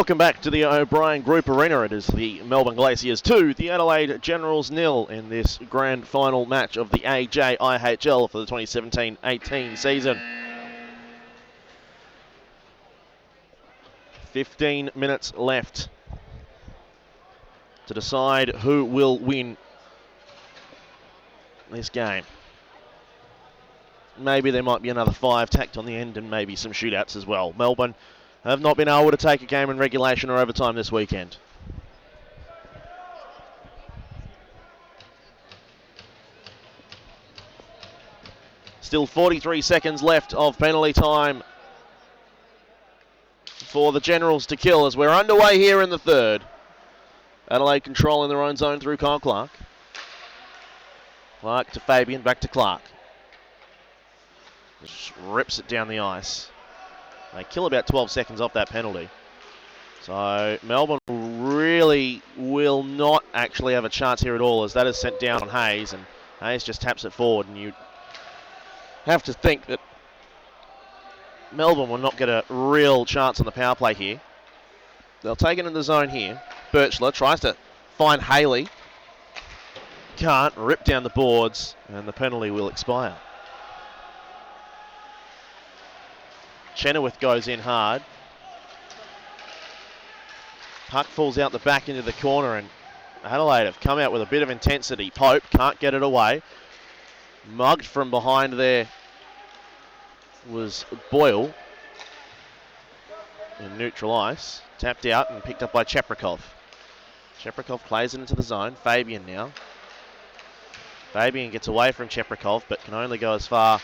Welcome back to the O'Brien Group Arena. It is the Melbourne Glaciers 2, the Adelaide Generals 0 in this grand final match of the AJIHL for the 2017-18 season. 15 minutes left to decide who will win this game. Maybe there might be another 5 tacked on the end and maybe some shootouts as well. Melbourne have not been able to take a game in regulation or overtime this weekend. Still 43 seconds left of penalty time for the Generals to kill as we're underway here in the third. Adelaide controlling their own zone through Kyle Clark. Clark to Fabian, back to Clark. Just rips it down the ice. They kill about 12 seconds off that penalty. So Melbourne really will not actually have a chance here at all, as that is sent down on Hayes, and Hayes just taps it forward, and you have to think that Melbourne will not get a real chance on the power play here. They'll take it in the zone here. Birchler tries to find Haley. Can't. Rip down the boards, and the penalty will expire. Chenoweth goes in hard. Puck falls out the back into the corner, and Adelaide have come out with a bit of intensity. Pope can't get it away. Mugged from behind there was Boyle in neutral ice. Tapped out and picked up by Cheprikov. Cheprikov plays it into the zone. Fabian now. Fabian gets away from Cheprikov, but can only go as far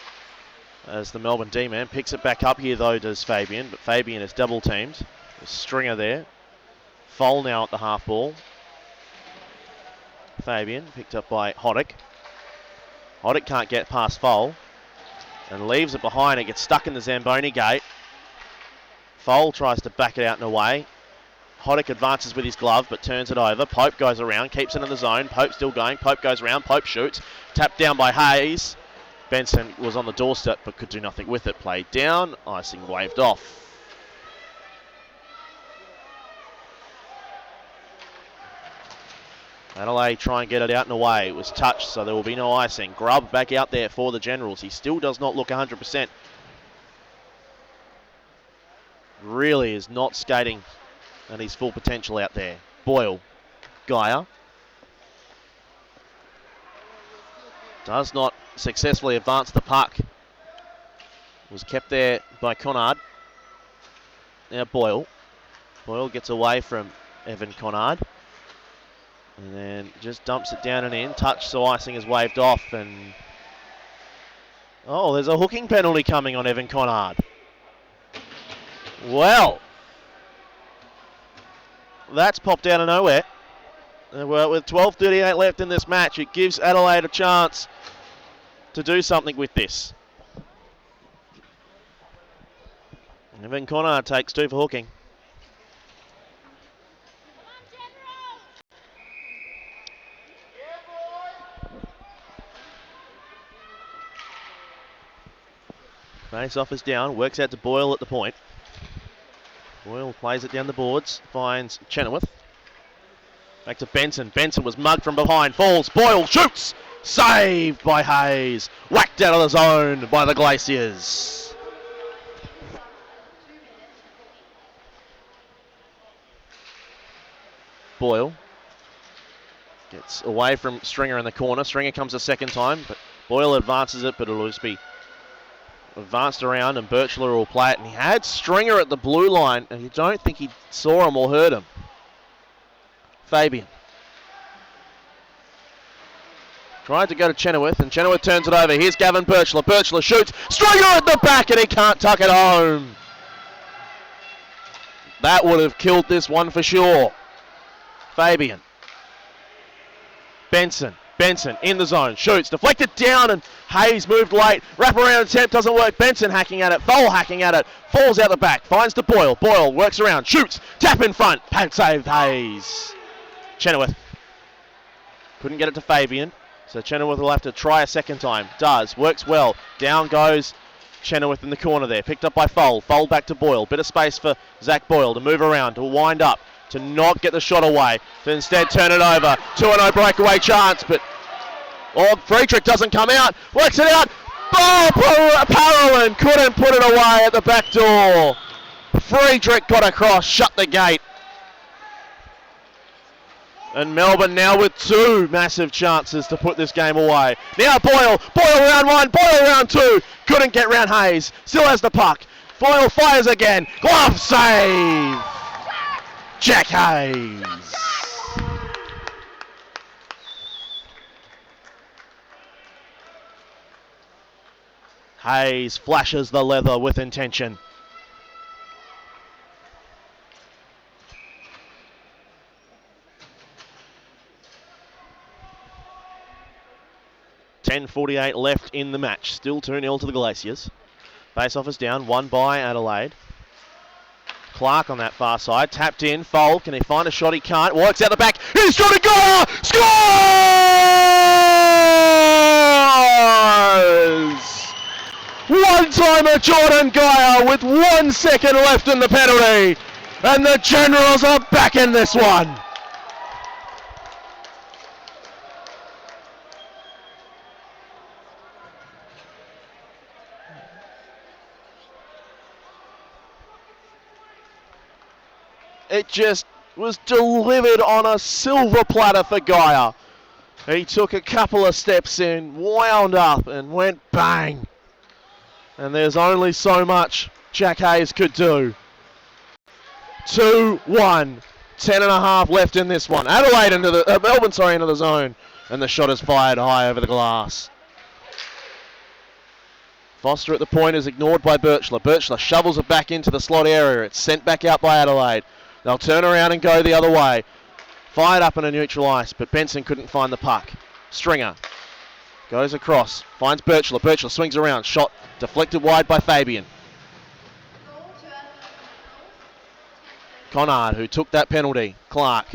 as the Melbourne D-man. Picks it back up here though, does Fabian, but Fabian is double teamed. There's Stringer there. Foal now at the half ball. Fabian picked up by Hoddick. Hoddick can't get past Foal and leaves it behind. It gets stuck in the Zamboni gate. Foal tries to back it out and away. Hoddick advances with his glove but turns it over. Pope goes around, keeps it in the zone. Pope still going. Pope goes around. Pope shoots. Tapped down by Hayes. Benson was on the doorstep but could do nothing with it. Played down. Icing waved off. Adelaide try and get it out and away. It was touched, so there will be no icing. Grubb back out there for the Generals. He still does not look 100%. Really is not skating at his full potential out there. Boyle. Geyer. Does not successfully advance the puck. Was kept there by Conard. Now Boyle. Boyle gets away from Evan Conard. And then just dumps it down and in. Touch, so icing is waved off. And oh, there's a hooking penalty coming on Evan Conard. Well, that's popped out of nowhere. With 12:38 left in this match, it gives Adelaide a chance to do something with this. Evan Conard takes 2 for hooking. Face-off is down, works out to Boyle at the point. Boyle plays it down the boards, finds Chenoweth. Back to Benson. Benson was mugged from behind, falls. Boyle shoots! Saved by Hayes. Whacked out of the zone by the Glaciers. Boyle gets away from Stringer in the corner. Stringer comes a second time, but Boyle advances it, but it'll just be advanced around, and Birchler will play it. And he had Stringer at the blue line, and you don't think he saw him or heard him. Fabian tried to go to Chenoweth, and Chenoweth turns it over. Here's Gavin Birchler. Birchler shoots. Stringer at the back, and he can't tuck it home. That would have killed this one for sure. Fabian. Benson in the zone, shoots, deflected down, and Hayes moved late. Wraparound attempt doesn't work. Benson hacking at it, Foal hacking at it, falls out the back, finds to Boyle. Boyle works around, shoots, tap in front, pad saved Hayes. Chenoweth couldn't get it to Fabian, so Chenoweth will have to try a second time. Does, works well. Down goes Chenoweth in the corner there, picked up by Fold. Fold back to Boyle. Bit of space for Zach Boyle to move around, to wind up, to not get the shot away, to instead turn it over. 2-0 breakaway chance, but Friedrich doesn't come out. Works it out. Oh, Parolin couldn't put it away at the back door. Friedrich got across, shut the gate. And Melbourne now with 2 massive chances to put this game away. Now Boyle round 1, Boyle round 2. Couldn't get round Hayes, still has the puck. Boyle fires again, glove save. Jack Hayes. Hayes flashes the leather with intention. .48 left in the match. Still 2-0 to the Glaciers. Face-off is down, won by Adelaide. Clark on that far side, tapped in, Fold, can he find a shot? He can't, works out the back, he's got a goal! Scores! One-timer Jordan Geyer with 1 second left in the penalty, and the Generals are back in this one. It just was delivered on a silver platter for Geyer. He took a couple of steps in, wound up and went bang. And there's only so much Jack Hayes could do. 2-1. 10.5 left in this one. Adelaide into the, Melbourne, into the zone. And the shot is fired high over the glass. Foster at the point is ignored by Birchler. Birchler shovels it back into the slot area. It's sent back out by Adelaide. They'll turn around and go the other way. Fired up in a neutral ice, but Benson couldn't find the puck. Stringer goes across, finds Birchler. Birchler swings around, shot deflected wide by Fabian. Conard, who took that penalty. Clark.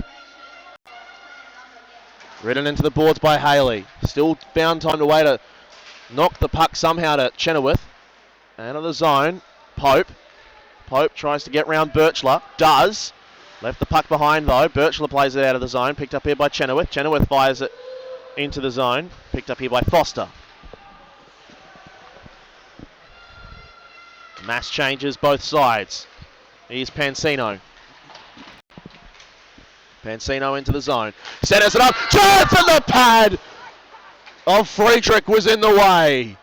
Ridden into the boards by Haley. Still found time to wait to knock the puck somehow to Chenoweth. Out of the zone. Pope. Pope tries to get round Birchler. Does. Left the puck behind though. Birchler plays it out of the zone. Picked up here by Chenoweth. Chenoweth fires it into the zone. Picked up here by Foster. Mass changes both sides. Here's Pansino. Pansino into the zone. Centers it up. Chance, and the pad of Friedrich was in the way.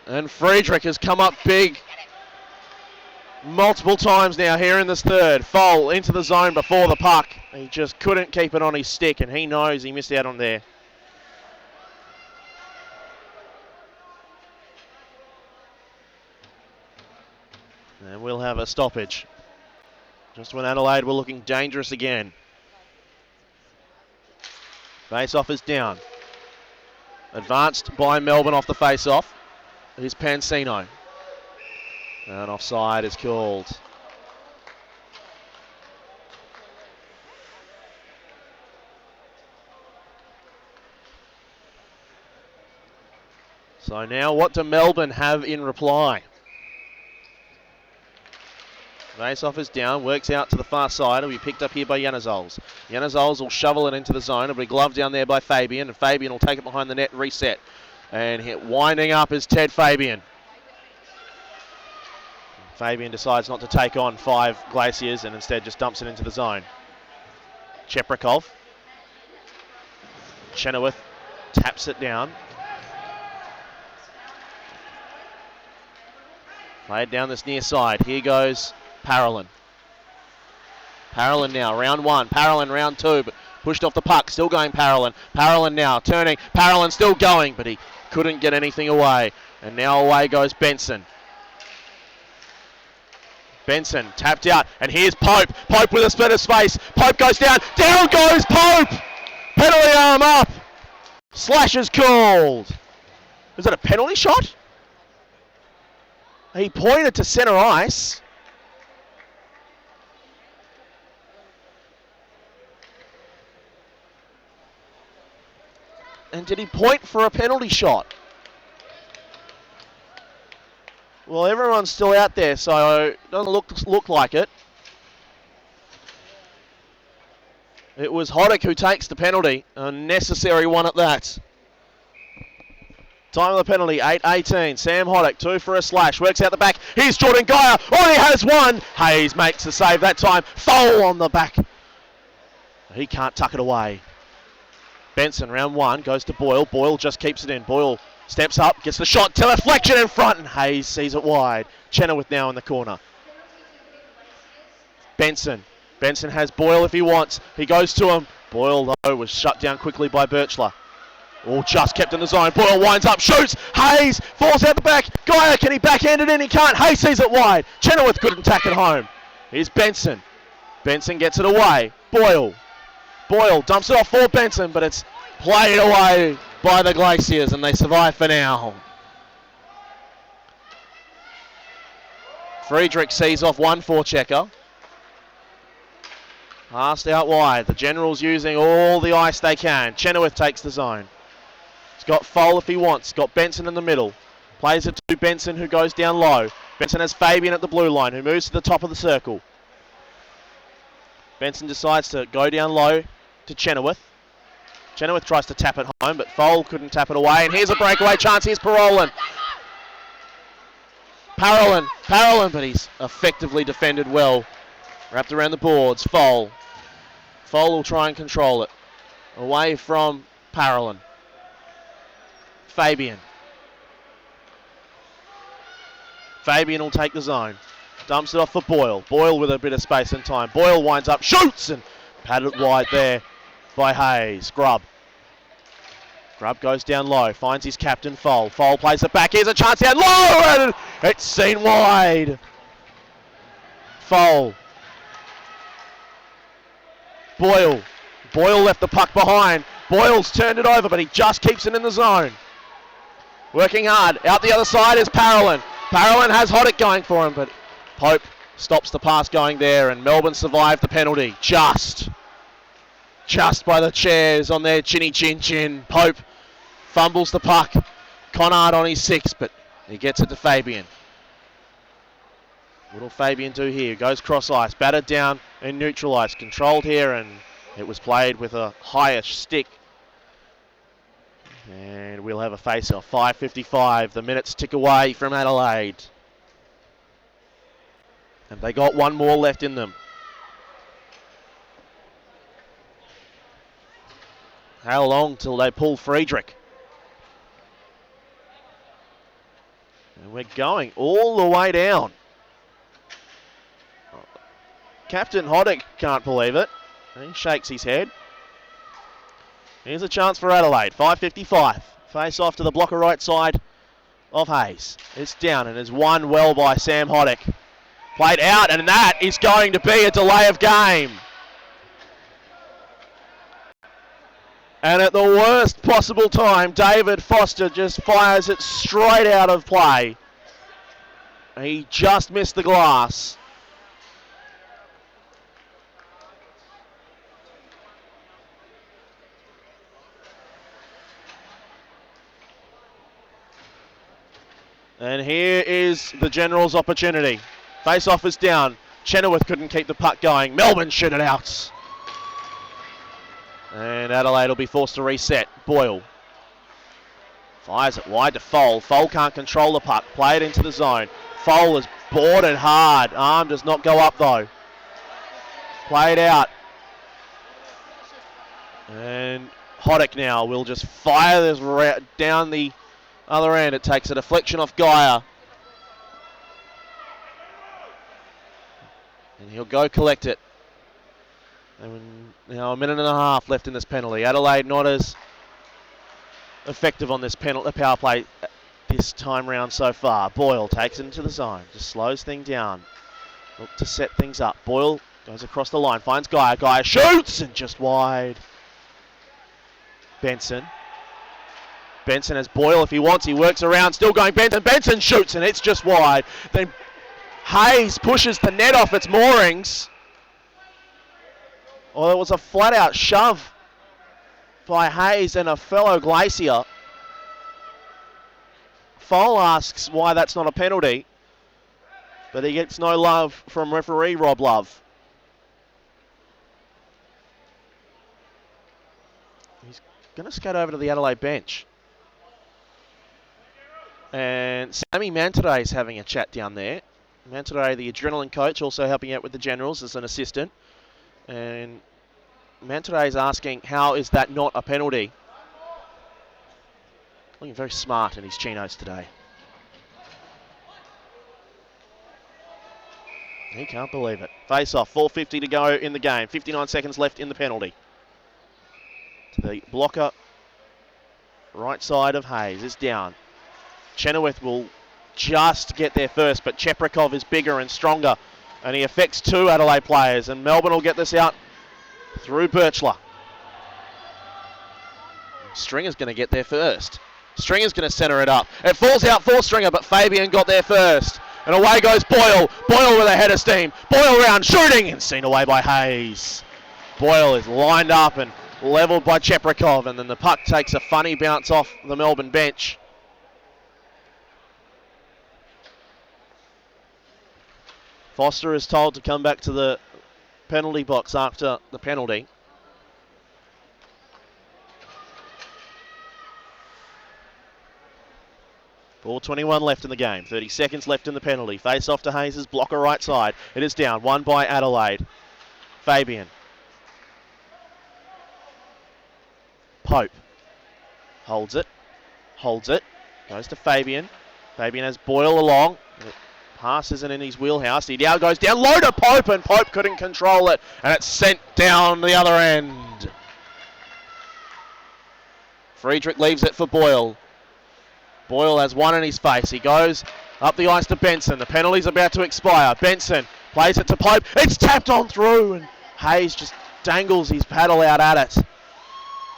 And Friedrich has come up big multiple times now here in this third. Foal into the zone before the puck. He just couldn't keep it on his stick, and he knows he missed out on there. And we'll have a stoppage. Just when Adelaide were looking dangerous again. Face-off is down. Advanced by Melbourne off the face-off. Here's Pansino. And offside is called. So now what do Melbourne have in reply? Face-off is down, works out to the far side. It'll be picked up here by Janazols. Janazols will shovel it into the zone. It'll be gloved down there by Fabian, and Fabian will take it behind the net, reset. And winding up is Ted Fabian. Fabian decides not to take on 5 Glaciers and instead just dumps it into the zone. Cheprikov. Chenoweth taps it down. Played down this near side. Here goes Parolin. Parolin now, round 1. Parolin round 2, but pushed off the puck. Still going Parolin. Parolin now turning. Parolin still going, but he couldn't get anything away. And now away goes Benson. Benson tapped out, and here's Pope. Pope with a split of space. Pope goes down. Down goes Pope! Penalty arm up. Slash is called. Was that a penalty shot? He pointed to centre ice. And did he point for a penalty shot? Well, everyone's still out there, so it doesn't look like it. It was Hoddick who takes the penalty, a necessary one at that. Time of the penalty, 8:18. Sam Hoddick, 2 for a slash, works out the back. Here's Jordan Geyer, he has one. Hayes makes the save that time. Foul on the back. He can't tuck it away. Benson, round 1, goes to Boyle. Boyle just keeps it in. Boyle steps up, gets the shot, to deflection in front, and Hayes sees it wide. Chenoweth now in the corner. Benson. Benson has Boyle if he wants. He goes to him. Boyle, though, was shut down quickly by Birchler. All just kept in the zone. Boyle winds up, shoots. Hayes falls out the back. Geyer, can he backhand it in? He can't. Hayes sees it wide. Chenoweth couldn't tack it home. Here's Benson. Benson gets it away. Boyle. Boyle dumps it off for Benson, but it's played away by the Glaciers, and they survive for now. Friedrich sees off one forechecker. Passed out wide. The Generals using all the ice they can. Chenoweth takes the zone. He's got Foal if he wants. Got Benson in the middle. Plays it to Benson, who goes down low. Benson has Fabian at the blue line, who moves to the top of the circle. Benson decides to go down low to Chenoweth. Chenoweth tries to tap it home, but Foal couldn't tap it away. And here's a breakaway chance. Here's Parolin. Parolin, but he's effectively defended well. Wrapped around the boards. Foal will try and control it. Away from Parolin. Fabian will take the zone. Dumps it off for Boyle. Boyle with a bit of space and time. Boyle winds up, shoots, and padded wide there by Hayes. Grubb goes down low, finds his captain, Foal. Foal plays it back. Here's a chance down low, and it's seen wide. Foal. Boyle left the puck behind. Boyle's turned it over, but he just keeps it in the zone. Working hard. Out the other side is Parolin. Parolin has Hoddick going for him, but Pope stops the pass going there, and Melbourne survived the penalty. Just by the chairs on their chinny chin chin. Pope fumbles the puck. Conard on his 6, but he gets it to Fabian. What'll Fabian do here? Goes cross ice, battered down and neutral ice. Controlled here, and it was played with a higher stick. And we'll have a face-off. 5:55. The minutes tick away from Adelaide. And they got one more left in them. How long till they pull Friedrich? And we're going all the way down. Captain Hoddick can't believe it. He shakes his head. Here's a chance for Adelaide. 5:55. Face off to the blocker right side of Hayes. It's down and is won well by Sam Hoddick. Played out, and that is going to be a delay of game. And at the worst possible time, David Foster just fires it straight out of play. He just missed the glass. And here is the Generals' opportunity. Face-off is down. Chenoweth couldn't keep the puck going. Melbourne shoot it out. And Adelaide will be forced to reset. Boyle fires it wide to Foal. Foal can't control the puck. Play it into the zone. Foal is boarded hard. Arm does not go up though. Played out. And Hoddick now will just fire this down the other end. It takes a deflection off Geyer. And he'll go collect it. And now a minute and a half left in this penalty. Adelaide not as effective on this power play this time round so far. Boyle takes it into the zone. Just slows things down. Look to set things up. Boyle goes across the line. Finds Geyer. Geyer shoots and just wide. Benson has Boyle if he wants. He works around. Still going Benson. Benson shoots and it's just wide. Then Hayes pushes the net off its moorings. Well, it was a flat-out shove by Hayes and a fellow Glacier. Foal asks why that's not a penalty. but he gets no love from referee Rob Love. He's going to skate over to the Adelaide bench. And Sammy Mantere is having a chat down there. Mantere, the adrenaline coach, also helping out with the Generals as an assistant. And Mantere is asking, how is that not a penalty? Looking very smart in his chinos today. He can't believe it. Face off, 4:50 to go in the game. 59 seconds left in the penalty. To the blocker, right side of Hayes is down. Chenoweth will just get there first, but Cheprikov is bigger and stronger, and he affects two Adelaide players, and Melbourne will get this out through Birchler. Stringer's going to get there first. Stringer's going to centre it up. It falls out for Stringer, but Fabian got there first. And away goes Boyle. Boyle with a head of steam. Boyle round, shooting, and seen away by Hayes. Boyle is lined up and levelled by Cheprikov, and then the puck takes a funny bounce off the Melbourne bench. Foster is told to come back to the penalty box after the penalty. .4:21 left in the game. 30 seconds left in the penalty. Face off to Hayes' blocker right side. It is down. One by Adelaide. Fabian. Pope. Holds it. Holds it. Goes to Fabian. Fabian has Boyle along. Pass isn't in his wheelhouse. He now goes down low to Pope, and Pope couldn't control it, and it's sent down the other end. Friedrich leaves it for Boyle. Boyle has one in his face. He goes up the ice to Benson. The penalty's about to expire. Benson plays it to Pope. It's tapped on through, and Hayes just dangles his paddle out at it.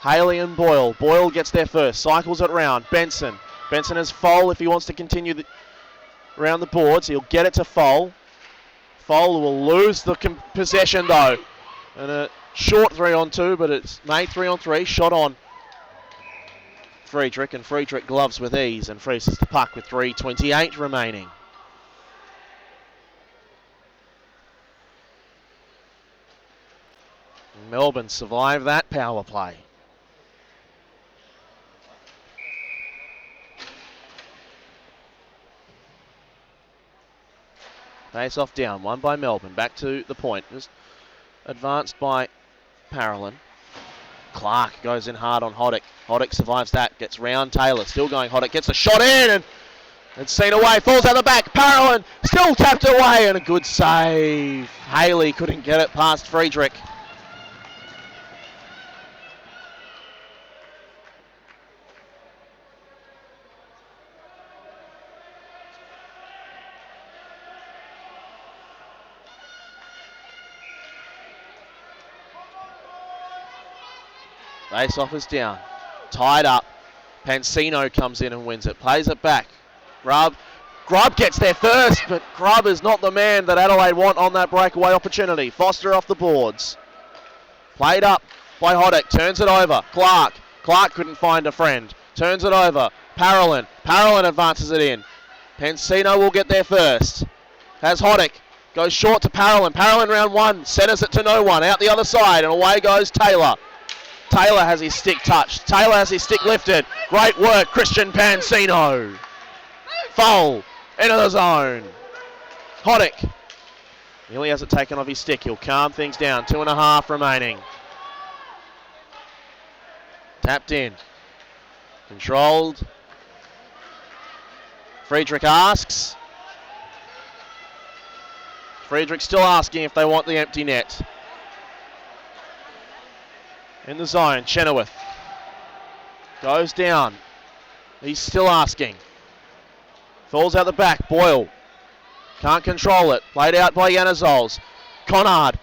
Haley and Boyle. Boyle gets there first. Cycles it round. Benson. Benson has Foal if he wants to continue around the boards. He'll get it to Foal. Foal will lose the possession though. And a short 3-on-2, but it's made 3-on-3. Shot on Friedrich, and Friedrich gloves with ease and freezes the puck with 3:28 remaining. Melbourne survive that power play. Face off down, one by Melbourne. Back to the point. Just advanced by Parolin. Clark goes in hard on Hoddick. Hoddick survives that. Gets round Taylor. Still going Hoddick. Gets the shot in and it's seen away. Falls out the back. Parolin still tapped away and a good save. Haley couldn't get it past Friedrich. Face off is down. Tied up. Pansino comes in and wins it. Plays it back. Grubb gets there first, but Grubb is not the man that Adelaide want on that breakaway opportunity. Foster off the boards. Played up by Hoddick. Turns it over. Clark couldn't find a friend. Turns it over. Parolin advances it in. Pansino will get there first. Has Hoddick. Goes short to Parolin. Parolin round one. Centers it to no one. Out the other side. And away goes Taylor. Taylor has his stick touched. Taylor has his stick lifted. Great work, Christian Pansino. Foul into the zone. Hoddick nearly has it taken off his stick. He'll calm things down. 2.5 remaining. Tapped in. Controlled. Friedrich asks. Friedrich still asking if they want the empty net. In the zone, Chenoweth goes down. He's still asking. Falls out the back. Boyle can't control it. Played out by Yanazols. Conard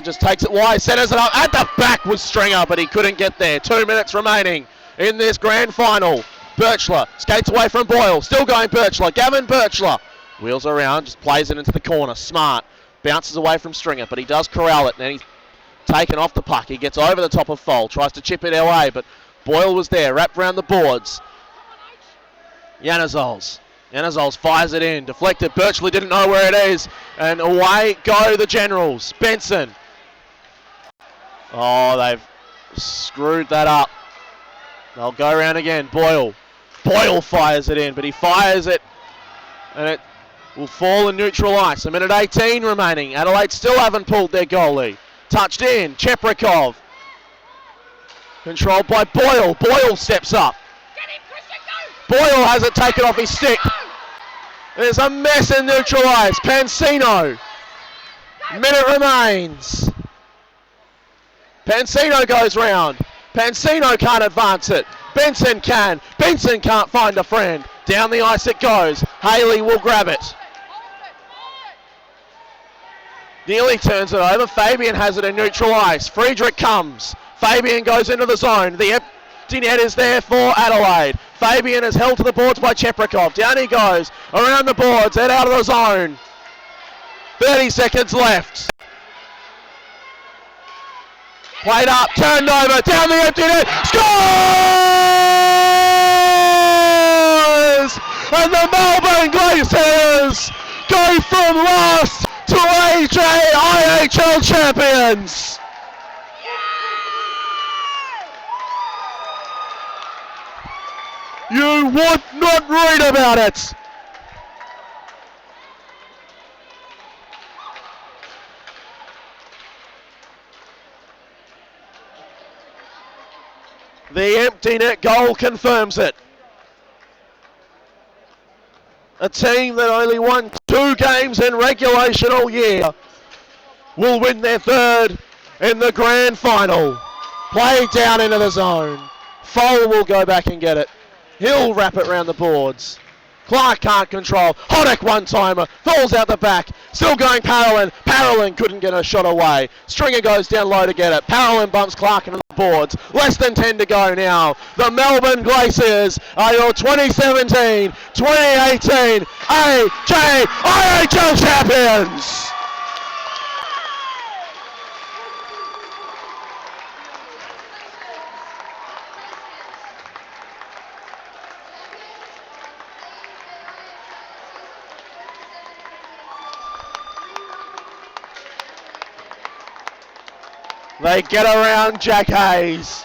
just takes it wide, centers it up. At the back was Stringer, but he couldn't get there. 2 minutes remaining in this grand final. Birchler skates away from Boyle. Still going Birchler. Gavin Birchler wheels around, just plays it into the corner. Smart. Bounces away from Stringer, but he does corral it. And he's taken off the puck. He gets over the top of Foal. Tries to chip it away, but Boyle was there. Wrapped around the boards. Yanazols Anazols fires it in, deflected. Birchley didn't know where it is, and away go the Generals. Benson. Oh, they've screwed that up. They'll go around again. Boyle. Boyle fires it in, but he fires it, and it will fall in neutral ice. A minute 18 remaining. Adelaide still haven't pulled their goalie. Touched in. Cheprikov. Controlled by Boyle. Boyle steps up. Boyle has it taken off his stick. There's a mess in neutral ice. Pansino. Minute remains. Pansino goes round. Pansino can't advance it. Benson can. Benson can't find a friend. Down the ice it goes. Haley will grab it. Nearly turns it over. Fabian has it in neutral ice. Friedrich comes. Fabian goes into the zone. The empty net is there for Adelaide. Fabian is held to the boards by Cheprikov. Down he goes. Around the boards. Head out of the zone. 30 seconds left. Played up. Turned over. Down the empty net. Scores! And the Melbourne Glaciers go from last to AJIHL champions. You would not read about it. The empty net goal confirms it. A team that only won 2 games in regulation all year will win their 3rd in the grand final. Play down into the zone. Fole will go back and get it. He'll wrap it round the boards. Clark can't control. Hodek one-timer. Falls out the back. Still going Parolin. Parolin couldn't get a shot away. Stringer goes down low to get it. Parolin bumps Clark into the boards. Less than 10 to go now. The Melbourne Glaciers are your 2017-2018 AJIHL champions. They get around Jack Hayes,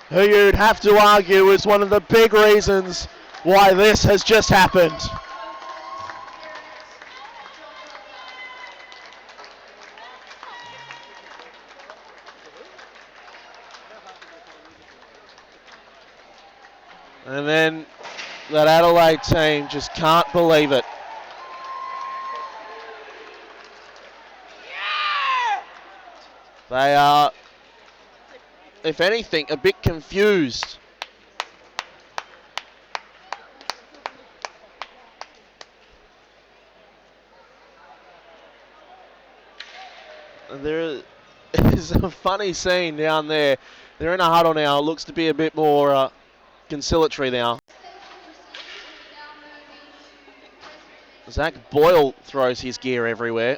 who you'd have to argue is one of the big reasons why this has just happened. And then that Adelaide team just can't believe it. They are, if anything, a bit confused. There is a funny scene down there. They're in a huddle now. It looks to be a bit more conciliatory now. Zach Boyle throws his gear everywhere.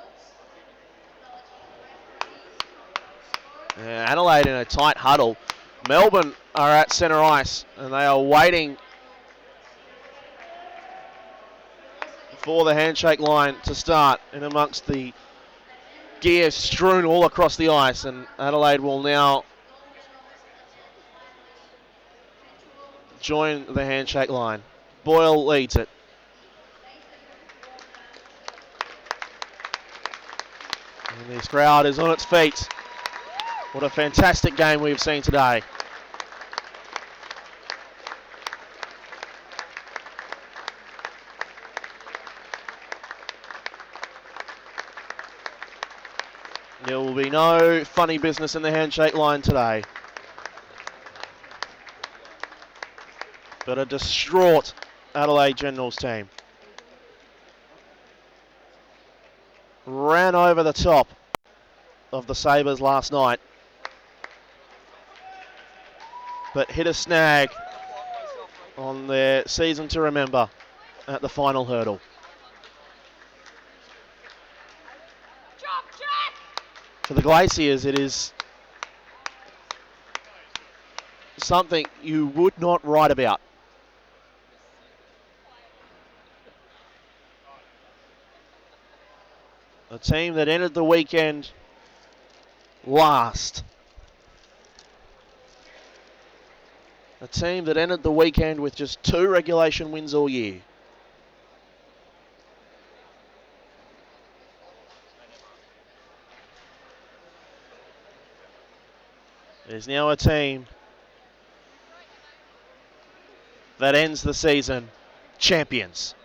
Adelaide in a tight huddle. Melbourne are at centre ice and they are waiting for the handshake line to start in amongst the gear strewn all across the ice, and Adelaide will now join the handshake line. Boyle leads it. And this crowd is on its feet. What a fantastic game we've seen today. There will be no funny business in the handshake line today. But a distraught Adelaide Generals team. Ran over the top of the Sabres last night, but hit a snag on their season to remember at the final hurdle. For the Glaciers, it is something you would not write about. A team that ended the weekend last. A team that ended the weekend with just 2 regulation wins all year. There's now a team that ends the season champions.